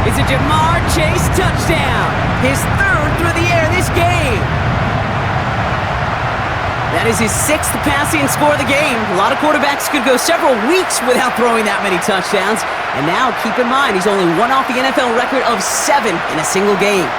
It's a Jamar Chase touchdown. His 3rd through the air this game. That is his 6th passing score of the game. A lot of quarterbacks could go several weeks without throwing that many touchdowns. And now, keep in mind, he's only one off the NFL record of 7 in a single game.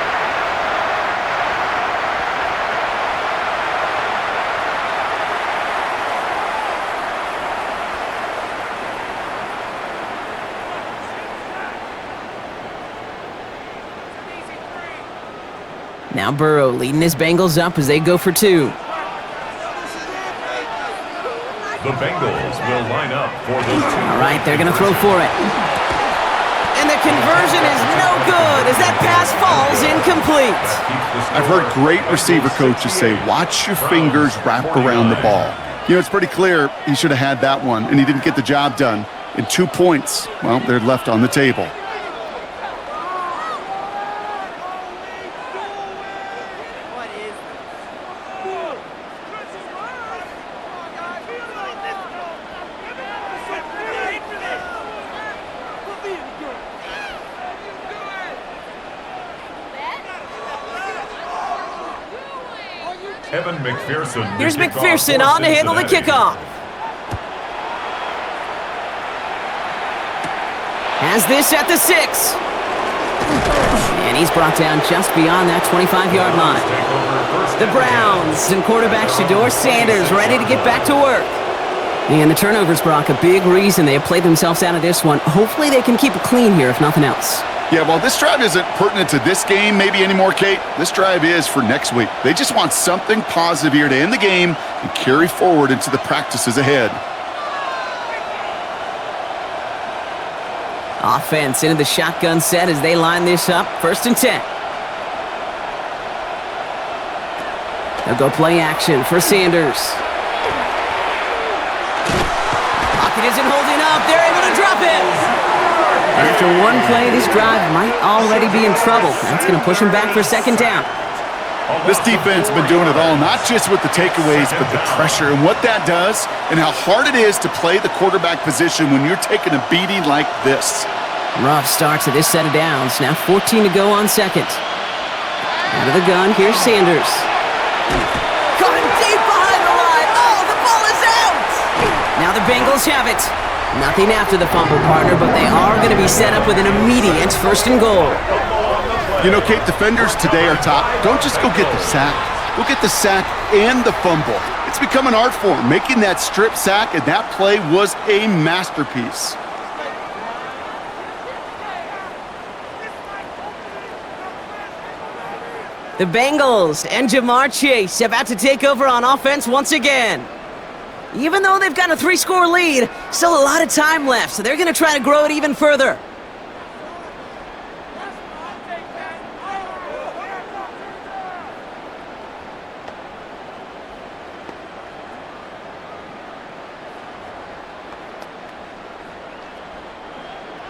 Now Burrow leading his Bengals up as they go for 2. The Bengals will line up for the 2. All right, they're going to throw for it. And the conversion is no good as that pass falls incomplete. I've heard great receiver coaches say, watch your fingers wrap around the ball. You know, it's pretty clear he should have had that one, and he didn't get the job done. And 2 points, well, they're left on the table. Here's McPherson on to handle the kickoff. Has this at the 6. And he's brought down just beyond that 25-yard line. The Browns and quarterback Shedeur Sanders ready to get back to work. And the turnovers, Brock, a big reason they have played themselves out of this one. Hopefully they can keep it clean here, if nothing else. Yeah, well, this drive isn't pertinent to this game maybe anymore, Kate. This drive is for next week. They just want something positive here to end the game and carry forward into the practices ahead. Offense into the shotgun set as they line this up. 1st and 10. They'll go play action for Sanders. Pocket isn't holding up. They're able to drop it. After one play, this drive might already be in trouble. That's going to push them back for 2nd down. This defense has been doing it all, not just with the takeaways, but the pressure and what that does and how hard it is to play the quarterback position when you're taking a beating like this. Rough start to this set of downs. Now 14 to go on 2nd. Out of the gun, here's Sanders. Caught him deep behind the line. Oh, the ball is out! Now the Bengals have it. Nothing after the fumble, partner, but they are going to be set up with an immediate 1st and goal. You know, Kate, defenders today are top. Don't just go get the sack. Go get the sack and the fumble. It's become an art form. Making that strip sack, and that play was a masterpiece. The Bengals and Jamar Chase about to take over on offense once again. Even though they've got a 3-score lead, still a lot of time left, so they're going to try to grow it even further.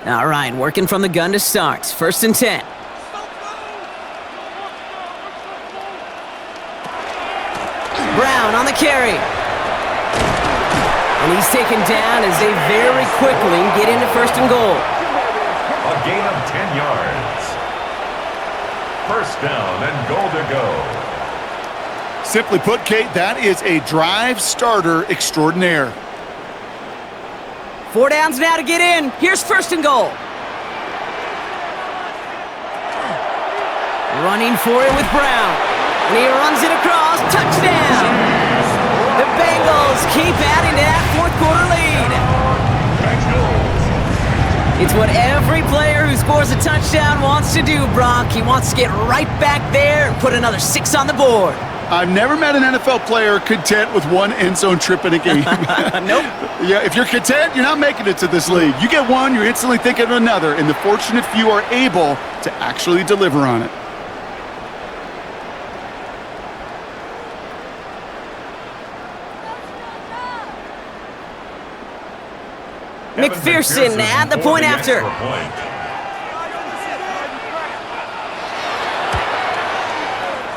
All right, working from the gun to start. 1st and 10. Brown on the carry. And he's taken down as they very quickly get into 1st and goal. A gain of 10 yards. 1st down and goal to go. Simply put, Kate, that is a drive starter extraordinaire. 4 downs now to get in. Here's 1st and goal. Running for it with Brown. And he runs it across. Touchdown! The Bengals keep adding to that 4th quarter lead. It's what every player who scores a touchdown wants to do, Brock. He wants to get right back there and put another 6 on the board. I've never met an NFL player content with one end zone trip in a game. Nope. Yeah, if you're content, you're not making it to this league. You get one, you're instantly thinking of another, and the fortunate few are able to actually deliver on it. McPherson at the point after.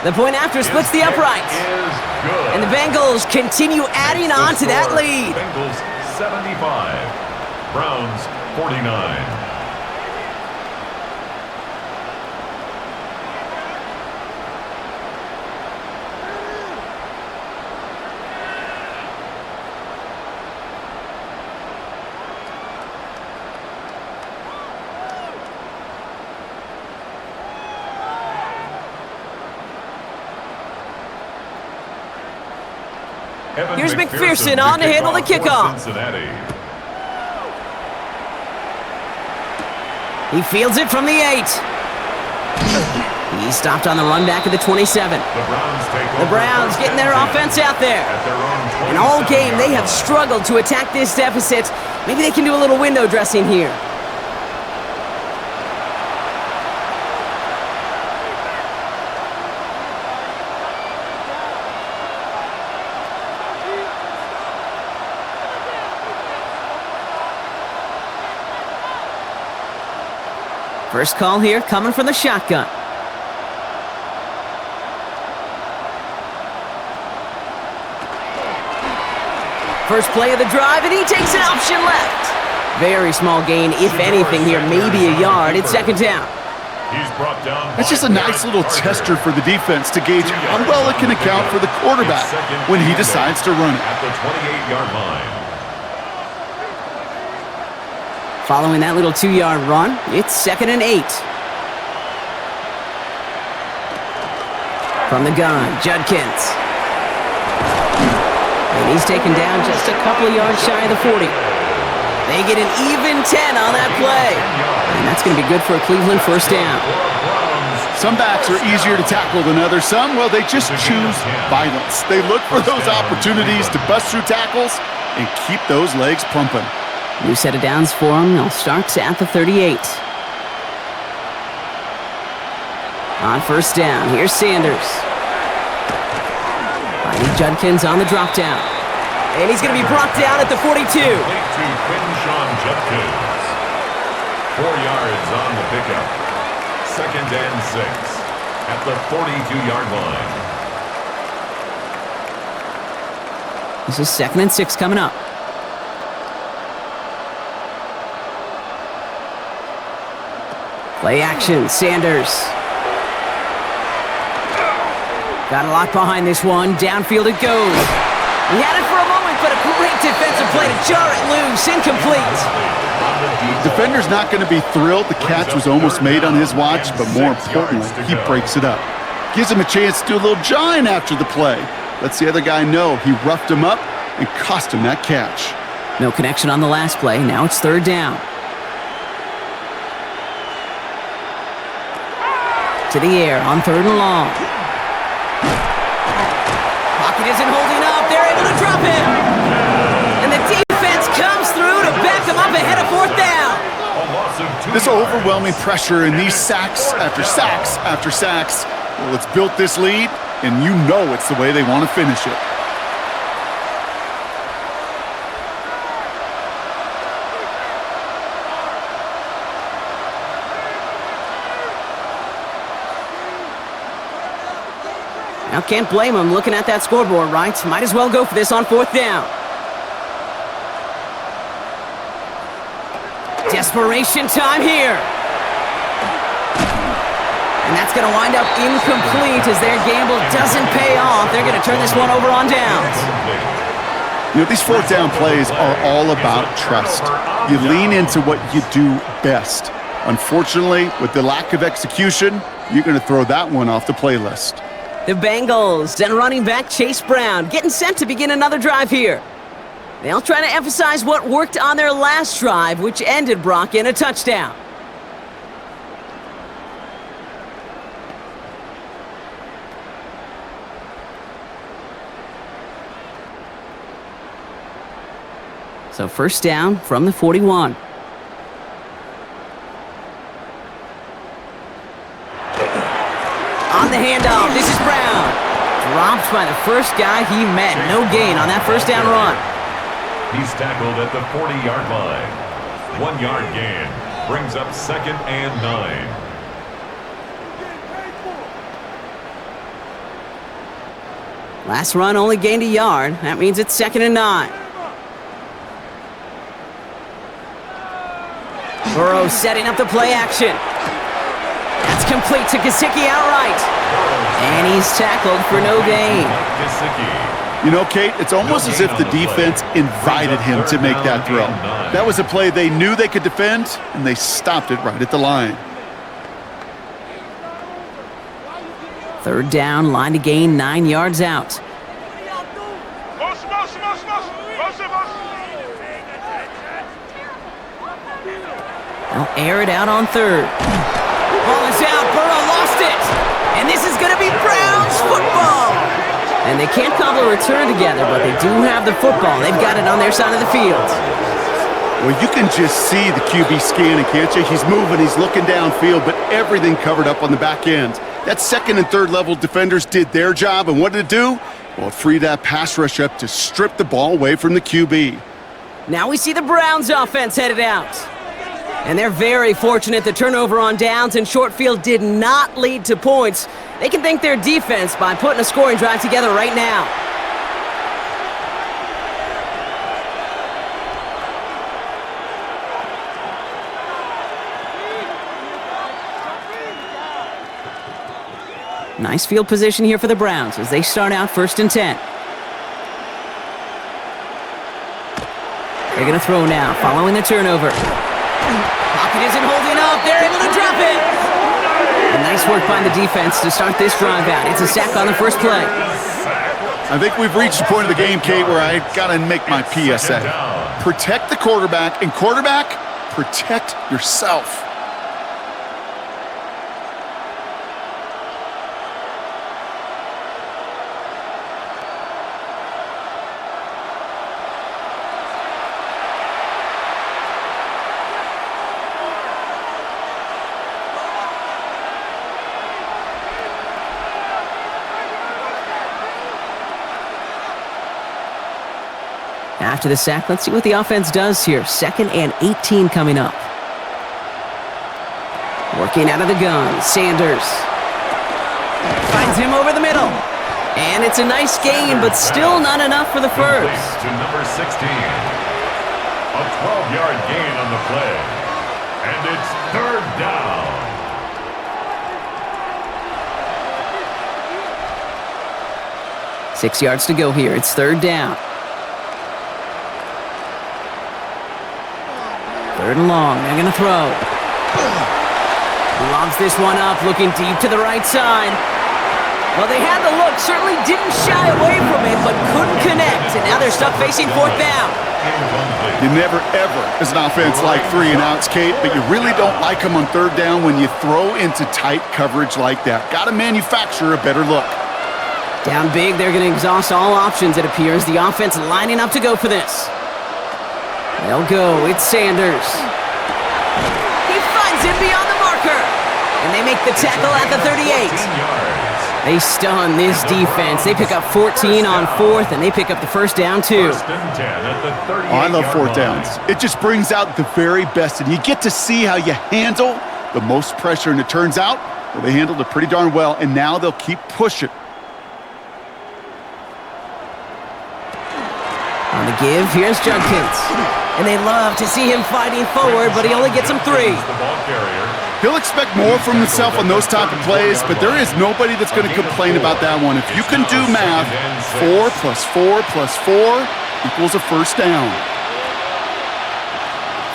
The point after splits the uprights. And the Bengals continue adding on to that lead. Bengals 75, Browns 49. Here's McPherson on to handle the kickoff. He fields it from the 8. He stopped on the run back at the 27. The Browns getting their offense out there. And all game they have struggled to attack this deficit. Maybe they can do a little window dressing here. First call here coming from the shotgun. First play of the drive, and he takes an option left. Very small gain, if anything here, maybe a yard. It's 2nd down. He's brought down. That's just a nice little tester for the defense to gauge how well it can account for the quarterback when he decides to run it. At the 28-yard line. Following that little 2-yard run, it's 2nd and 8. From the gun, Judkins. And he's taken down just a couple of yards shy of the 40. They get an even 10 on that play. And that's going to be good for a Cleveland first down. Some backs are easier to tackle than others. Some, well, they just choose violence. They look for those opportunities to bust through tackles and keep those legs pumping. New set of downs for him. They'll start at the 38. On first down, here's Sanders. Finding Judkins on the drop down. And he's going to be brought down at the 42. To Quinshawn Judkins. 4 yards on the pickup. 2nd and 6 at the 42-yard line. This is 2nd and 6 coming up. Play action, Sanders. Got a lot behind this one. Downfield it goes. He had it for a moment, but a great defensive play to jar it loose. Incomplete. Defender's not going to be thrilled. The catch was almost made on his watch, but more importantly, he breaks it up. Gives him a chance to do a little jawing after the play. Lets the other guy know he roughed him up and cost him that catch. No connection on the last play. Now it's 3rd down. To the air on 3rd and long. Pocket isn't holding up. They're able to drop him. And the defense comes through to back them up ahead of 4th down. This overwhelming pressure and these sacks after sacks after sacks, well, it's built this lead, and you know it's the way they want to finish it. Now, can't blame him looking at that scoreboard, right? Might as well go for this on 4th down. Desperation time here. And that's going to wind up incomplete as their gamble doesn't pay off. They're going to turn this one over on downs. You know, these 4th down plays are all about trust. You lean into what you do best. Unfortunately, with the lack of execution, you're going to throw that one off the playlist. The Bengals and running back Chase Brown getting set to begin another drive here. They'll try to emphasize what worked on their last drive, which ended, Brock, in a touchdown. So 1st down from the 41. On the handoff, this is Brown. Dropped by the first guy he met. No gain on that 1st down run. He's tackled at the 40-yard line. 1-yard gain brings up 2nd and 9. Last run only gained a yard. That means it's 2nd and 9. Burrow setting up the play action. That's complete to Gesicki outright. And he's tackled for no gain. You know, Kate, it's almost as if the defense invited him to make that throw. That was a play they knew they could defend, and they stopped it right at the line. 3rd down, line to gain 9 yards out. They'll air it out on 3rd. Ball is out, Burrow lost it. And this is going to be Browns football. And they can't cobble a return together, but they do have the football. They've got it on their side of the field. Well, you can just see the QB scanning, can't you? He's moving, he's looking downfield, but everything covered up on the back end. That 2nd and 3rd level defenders did their job, and what did it do? Well, it freed that pass rush up to strip the ball away from the QB. Now we see the Browns offense headed out. And they're very fortunate the turnover on downs and short field did not lead to points. They can thank their defense by putting a scoring drive together right now. Nice field position here for the Browns as they start out 1st and 10. They're going to throw now, following the turnover. Pocket isn't holding up. They're able to drop it. And nice work by the defense to start this drive out. It's a sack on the first play. I think we've reached the point of the game, Kate, where I got to make my PSA. Protect the quarterback, and quarterback, protect yourself. After the sack, let's see what the offense does here. 2nd and 18 coming up. Working out of the gun, Sanders. Finds him over the middle. And it's a nice gain, but still not enough for the first. To number 16. A 12-yard gain on the play. And it's 3rd down. Six yards to go here. It's 3rd down. 3rd and long. They're going to throw. Lobs this one up, looking deep to the right side. Well, they had the look. Certainly didn't shy away from it, but couldn't connect. And now they're stuck facing 4th down. You never, ever, as an offense, like 3 and outs, Kate, but you really don't like them on 3rd down when you throw into tight coverage like that. Got to manufacture a better look. Down big, they're going to exhaust all options, it appears. The offense lining up to go for this. They'll go. It's Sanders. He finds him beyond the marker. And they make the tackle at the 38. They stun this defense. They pick up 14 on 4th, and they pick up the 1st down, too. I love 4th downs. It just brings out the very best, and you get to see how you handle the most pressure, and it turns out, well, they handled it pretty darn well, and now they'll keep pushing. On the give, here's Judkins. And they love to see him fighting forward, but he only gets him 3. He'll expect more from himself on those type of plays, but there is nobody that's going to complain about that one. If you can do math, 4 plus 4 plus 4 equals a 1st down.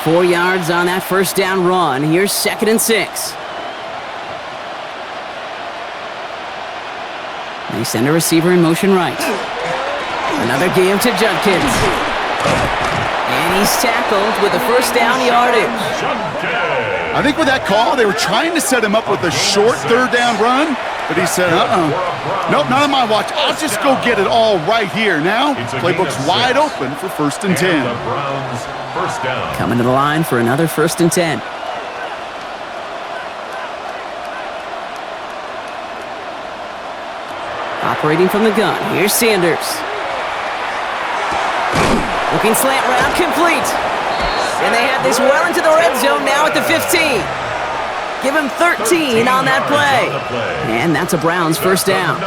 4 yards on that 1st down run. Here's 2nd and 6. They send a receiver in motion right. Another give to Judkins. And he's tackled with a 1st down yardage. I think with that call, they were trying to set him up with a short 3rd down run, but he said, nope, not on my watch. I'll just go get it all right here. Now, playbook's wide open for 1st and 10. Coming to the line for another 1st and 10. Operating from the gun, here's Sanders. Looking slant route, complete. And they have this well into the red zone now at the 15. Give him 13 on that play. And that's a Browns 1st down.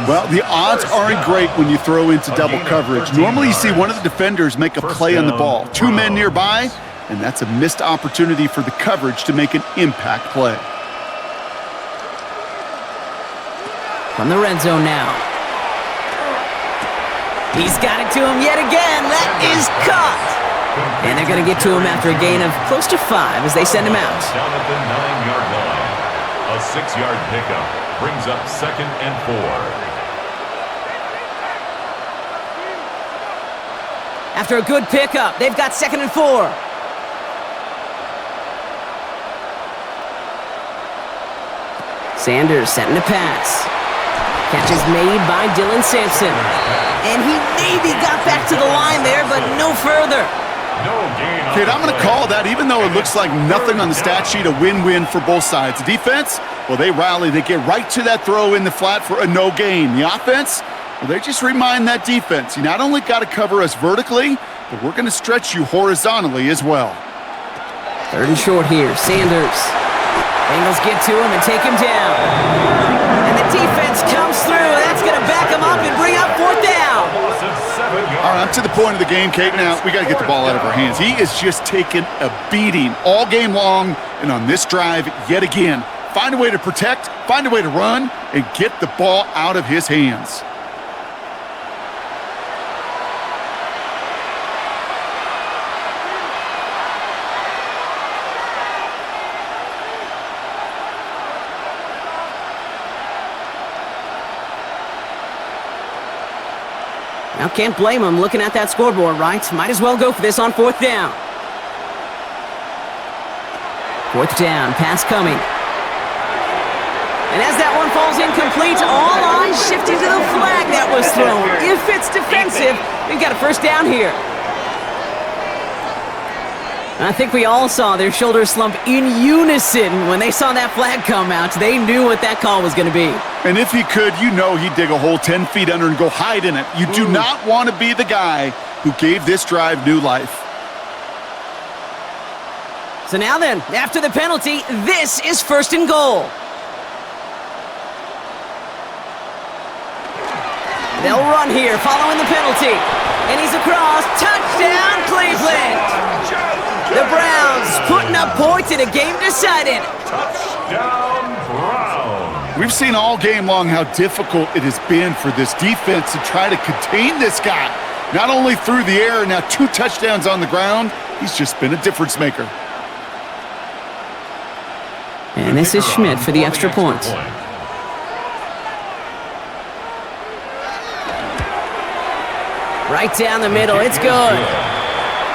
Well, the odds aren't great when you throw into double coverage. Normally you see one of the defenders make a play on the ball. 2 men nearby, and that's a missed opportunity for the coverage to make an impact play. From the red zone now. He's got it to him yet again. That is caught. And they're going to get to him after a gain of close to 5 as they send him out. Down at the 9-yard line. A 6-yard pickup brings up 2nd and 4. After a good pickup, they've got 2nd and 4. Sanders setting to pass. Catch is made by Dylan Sampson. And he maybe got back to the line there, but no further. Kid, I'm going to call that, even though it looks like nothing on the stat sheet, a win-win for both sides. The defense, well, they rally. They get right to that throw in the flat for a no gain. The offense, well, they just remind that defense, you not only got to cover us vertically, but we're going to stretch you horizontally as well. 3rd and short here, Sanders. Bengals get to him and take him down. And the defense comes through. That's going to back him up and bring up 4th down. All right, I'm to the point of the game, Kate. Now, we got to get the ball out of our hands. He is just taking a beating all game long, and on this drive, yet again. Find a way to protect, find a way to run, and get the ball out of his hands. Now, can't blame him looking at that scoreboard, right? Might as well go for this on 4th down. 4th down, pass coming. And as that one falls incomplete, all eyes shifting to the flag that was thrown. If it's defensive, we've got a 1st down here. I think we all saw their shoulders slump in unison when they saw that flag come out. They knew what that call was going to be. And if he could, you know he'd dig a hole 10 feet under and go hide in it. You do not want to be the guy who gave this drive new life. So now then, after the penalty, this is 1st and goal. They'll run here following the penalty. And he's across. Touchdown, Cleveland! The Browns putting up points in a game decided. Touchdown, Browns. We've seen all game long how difficult it has been for this defense to try to contain this guy. Not only through the air, now 2 touchdowns on the ground. He's just been a difference maker. And this is Schmidt for the extra point. Right down the middle, it's good.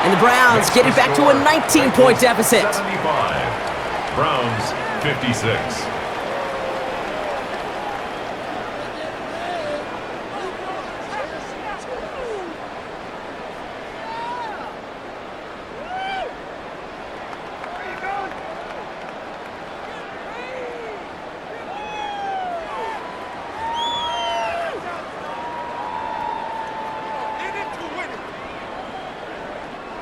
And the Browns get it back to a 19-point deficit. 75. Browns 56.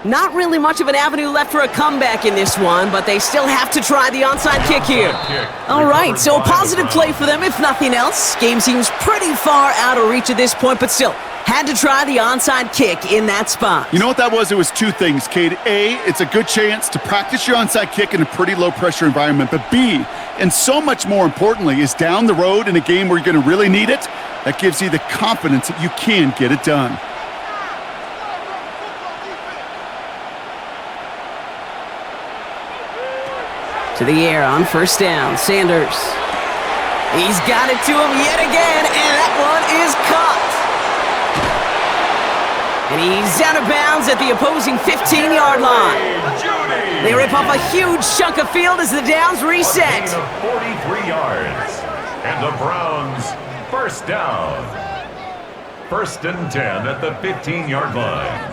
Not really much of an avenue left for a comeback in this one, but they still have to try the onside kick here. All right, so a positive play for them, if nothing else. Game seems pretty far out of reach at this point, but still, had to try the onside kick in that spot. You know what that was? It was 2 things, Cade. A, it's a good chance to practice your onside kick in a pretty low-pressure environment. But B, and so much more importantly, is down the road in a game where you're going to really need it, that gives you the confidence that you can get it done. To the air on 1st down, Sanders. He's got it to him yet again, and that one is caught. And he's out of bounds at the opposing 15-yard line. They rip off a huge chunk of field as the downs reset. 43 yards. And the Browns 1st down. 1st and 10 at the 15-yard line.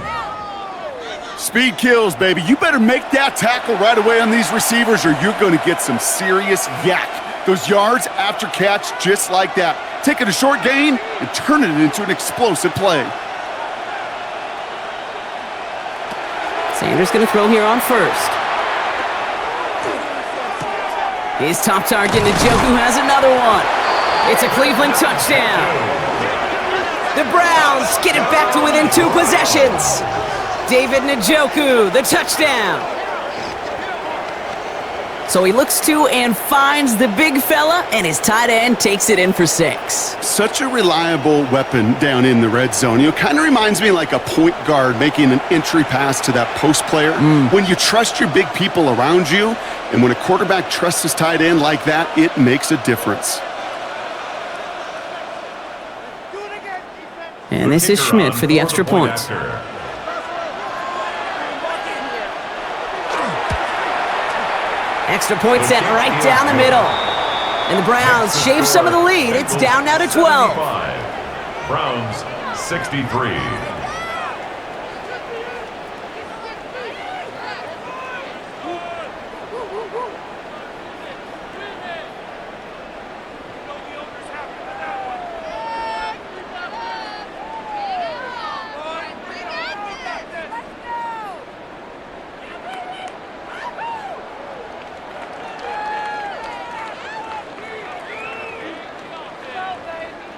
Speed kills, baby. You better make that tackle right away on these receivers or you're going to get some serious yak. Those yards after catch just like that. Taking a short gain and turning it into an explosive play. Sanders going to throw here on 1st. His top target, Njoku, has another one. It's a Cleveland touchdown. The Browns get it back to within 2 possessions. David Njoku, the touchdown. So he looks to and finds the big fella, and his tight end takes it in for 6. Such a reliable weapon down in the red zone. You know, kind of reminds me like a point guard making an entry pass to that post player. When you trust your big people around you, and when a quarterback trusts his tight end like that, it makes a difference. And this is Schmidt for the extra point. Extra point set right down the middle. And the Browns shave some of the lead. It's down now to 12. Browns 63.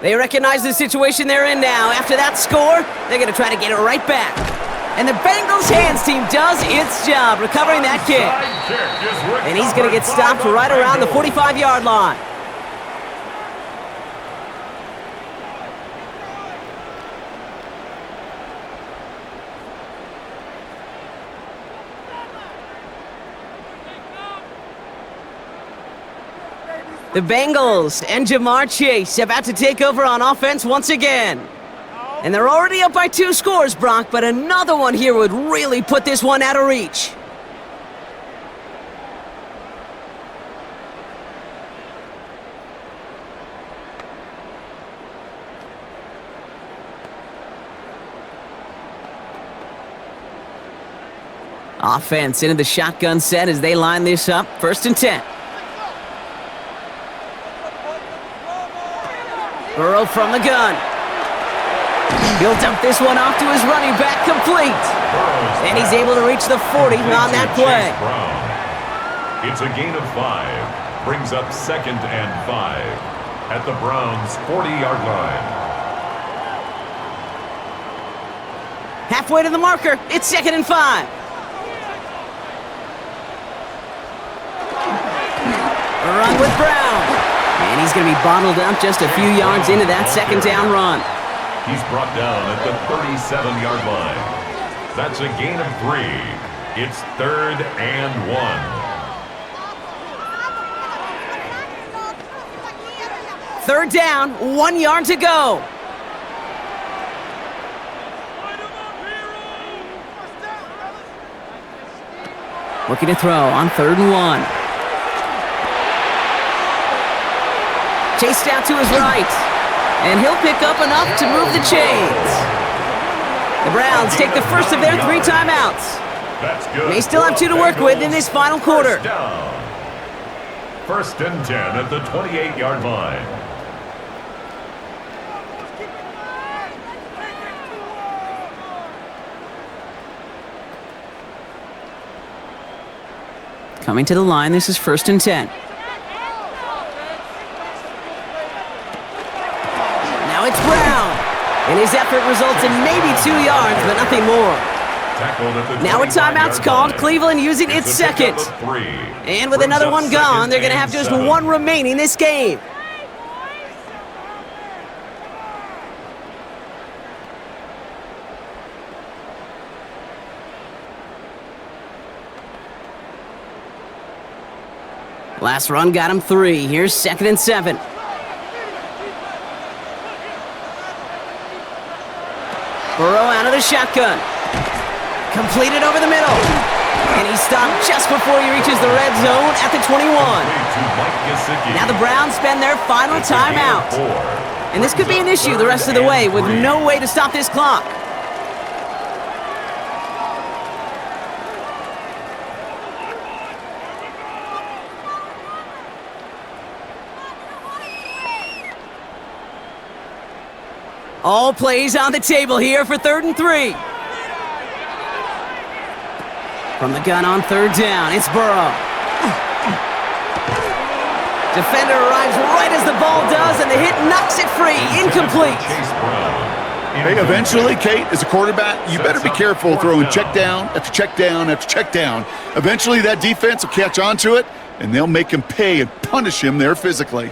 They recognize the situation they're in now. After that score, they're going to try to get it right back. And the Bengals hands team does its job recovering that kick. And he's going to get stopped right around the 45-yard line. The Bengals and Jamar Chase about to take over on offense once again. And they're already up by 2 scores, Brock, but another one here would really put this one out of reach. Offense into the shotgun set as they line this up. 1st and 10. Burrow from the gun. He'll dump this one off to his running back, complete. And he's able to reach the 40 on that play. It's a gain of 5. Brings up 2nd and 5 at the Browns' 40-yard line. Halfway to the marker. It's 2nd and 5. A run with Brown. And he's going to be bottled up just a few yards into that 2nd down run. He's brought down at the 37-yard line. That's a gain of 3. It's 3rd and 1. 3rd down, 1 yard to go. Looking to throw on 3rd and 1. Chased out to his right, and he'll pick up enough to move the chains. The Browns take the first of their 3 timeouts. That's good. They still have 2 to work with in this final quarter. 1st and 10 at the 28-yard line. Coming to the line, this is 1st and 10. Now it's Brown. And his effort results in maybe 2 yards, but nothing more. Now a timeout's called. Cleveland using its 2nd. And with another one gone, they're going to have just 1 remaining this game. Last run got him 3. Here's 2nd and 7. Burrow out of the shotgun. Completed over the middle. And he's stopped just before he reaches the red zone at the 21. Now the Browns spend their final timeout. And this could be an issue the rest of the way with no way to stop this clock. All plays on the table here for 3rd and 3. From the gun on 3rd down, it's Burrow. Defender arrives right as the ball does, and the hit knocks it free. Incomplete. Hey, eventually, Kate, as a quarterback, you better be careful throwing check down after check down after check down. Eventually, that defense will catch on to it, and they'll make him pay and punish him there physically.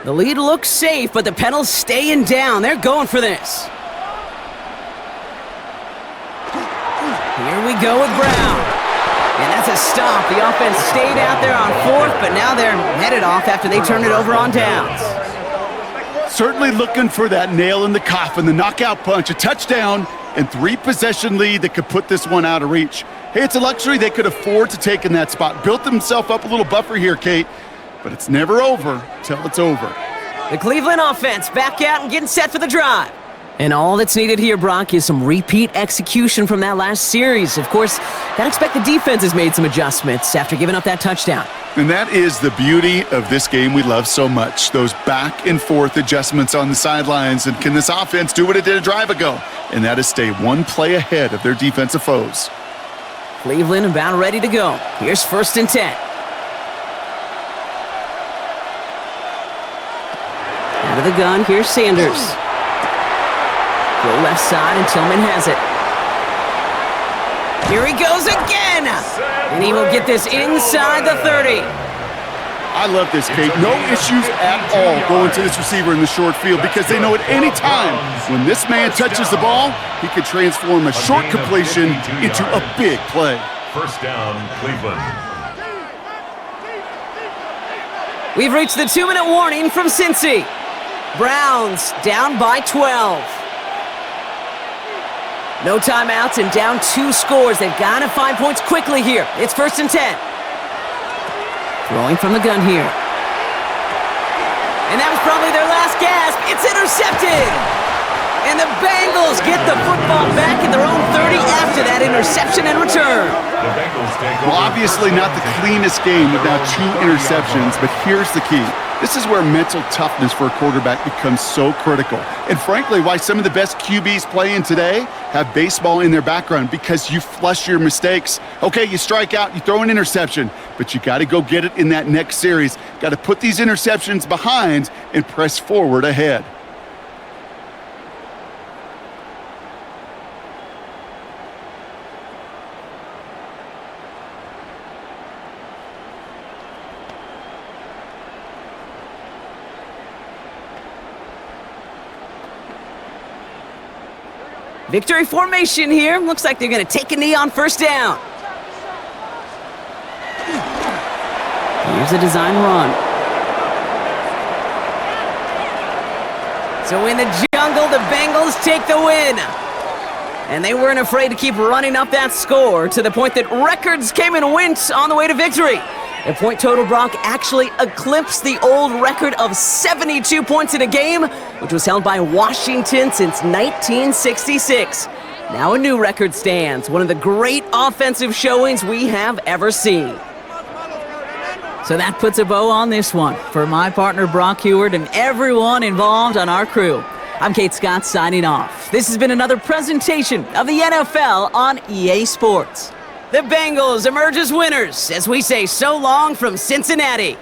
The lead looks safe, but the penalty's staying down. They're going for this. Here we go with Brown. And that's a stop. The offense stayed out there on 4th, but now they're headed off after they turn it over on downs. Certainly looking for that nail in the coffin, the knockout punch, a touchdown, and 3-possession lead that could put this one out of reach. Hey, it's a luxury they could afford to take in that spot. Built themselves up a little buffer here, Kate. But it's never over till it's over. The Cleveland offense back out and getting set for the drive. And all that's needed here, Brock, is some repeat execution from that last series. Of course, gotta expect the defense has made some adjustments after giving up that touchdown. And that is the beauty of this game we love so much, those back and forth adjustments on the sidelines. And can this offense do what it did a drive ago? And that is stay 1 play ahead of their defensive foes. Cleveland about ready to go. Here's 1st and 10. Out of the gun, here's Sanders. Go left side, and Tillman has it. Here he goes again! And he will get this inside the 30. I love this, Kate. No issues at all going to this receiver in the short field because they know at any time when this man touches the ball, he could transform a short completion into a big play. 1st down, Cleveland. We've reached the 2-minute warning from Cincy. Browns down by 12. No timeouts and down 2 scores. They've got to find points quickly here. It's 1st and 10. Throwing from the gun here. And that was probably their last gasp. It's intercepted! And the Bengals get the football back at their own 30 after that interception and return. Well, obviously not the cleanest game with now 2 interceptions, but here's the key. This is where mental toughness for a quarterback becomes so critical. And frankly, why some of the best QBs playing today have baseball in their background, because you flush your mistakes. Okay, you strike out, you throw an interception, but you got to go get it in that next series. Got to put these interceptions behind and press forward ahead. Victory formation here. Looks like they're going to take a knee on 1st down. Here's a design run. So in the jungle, the Bengals take the win. And they weren't afraid to keep running up that score to the point that records came and went on the way to victory. The point total, Brock, actually eclipsed the old record of 72 points in a game, which was held by Washington since 1966. Now a new record stands, one of the great offensive showings we have ever seen. So that puts a bow on this one. For my partner, Brock Heward, and everyone involved on our crew, I'm Kate Scott signing off. This has been another presentation of the NFL on EA Sports. The Bengals emerge as winners as we say so long from Cincinnati.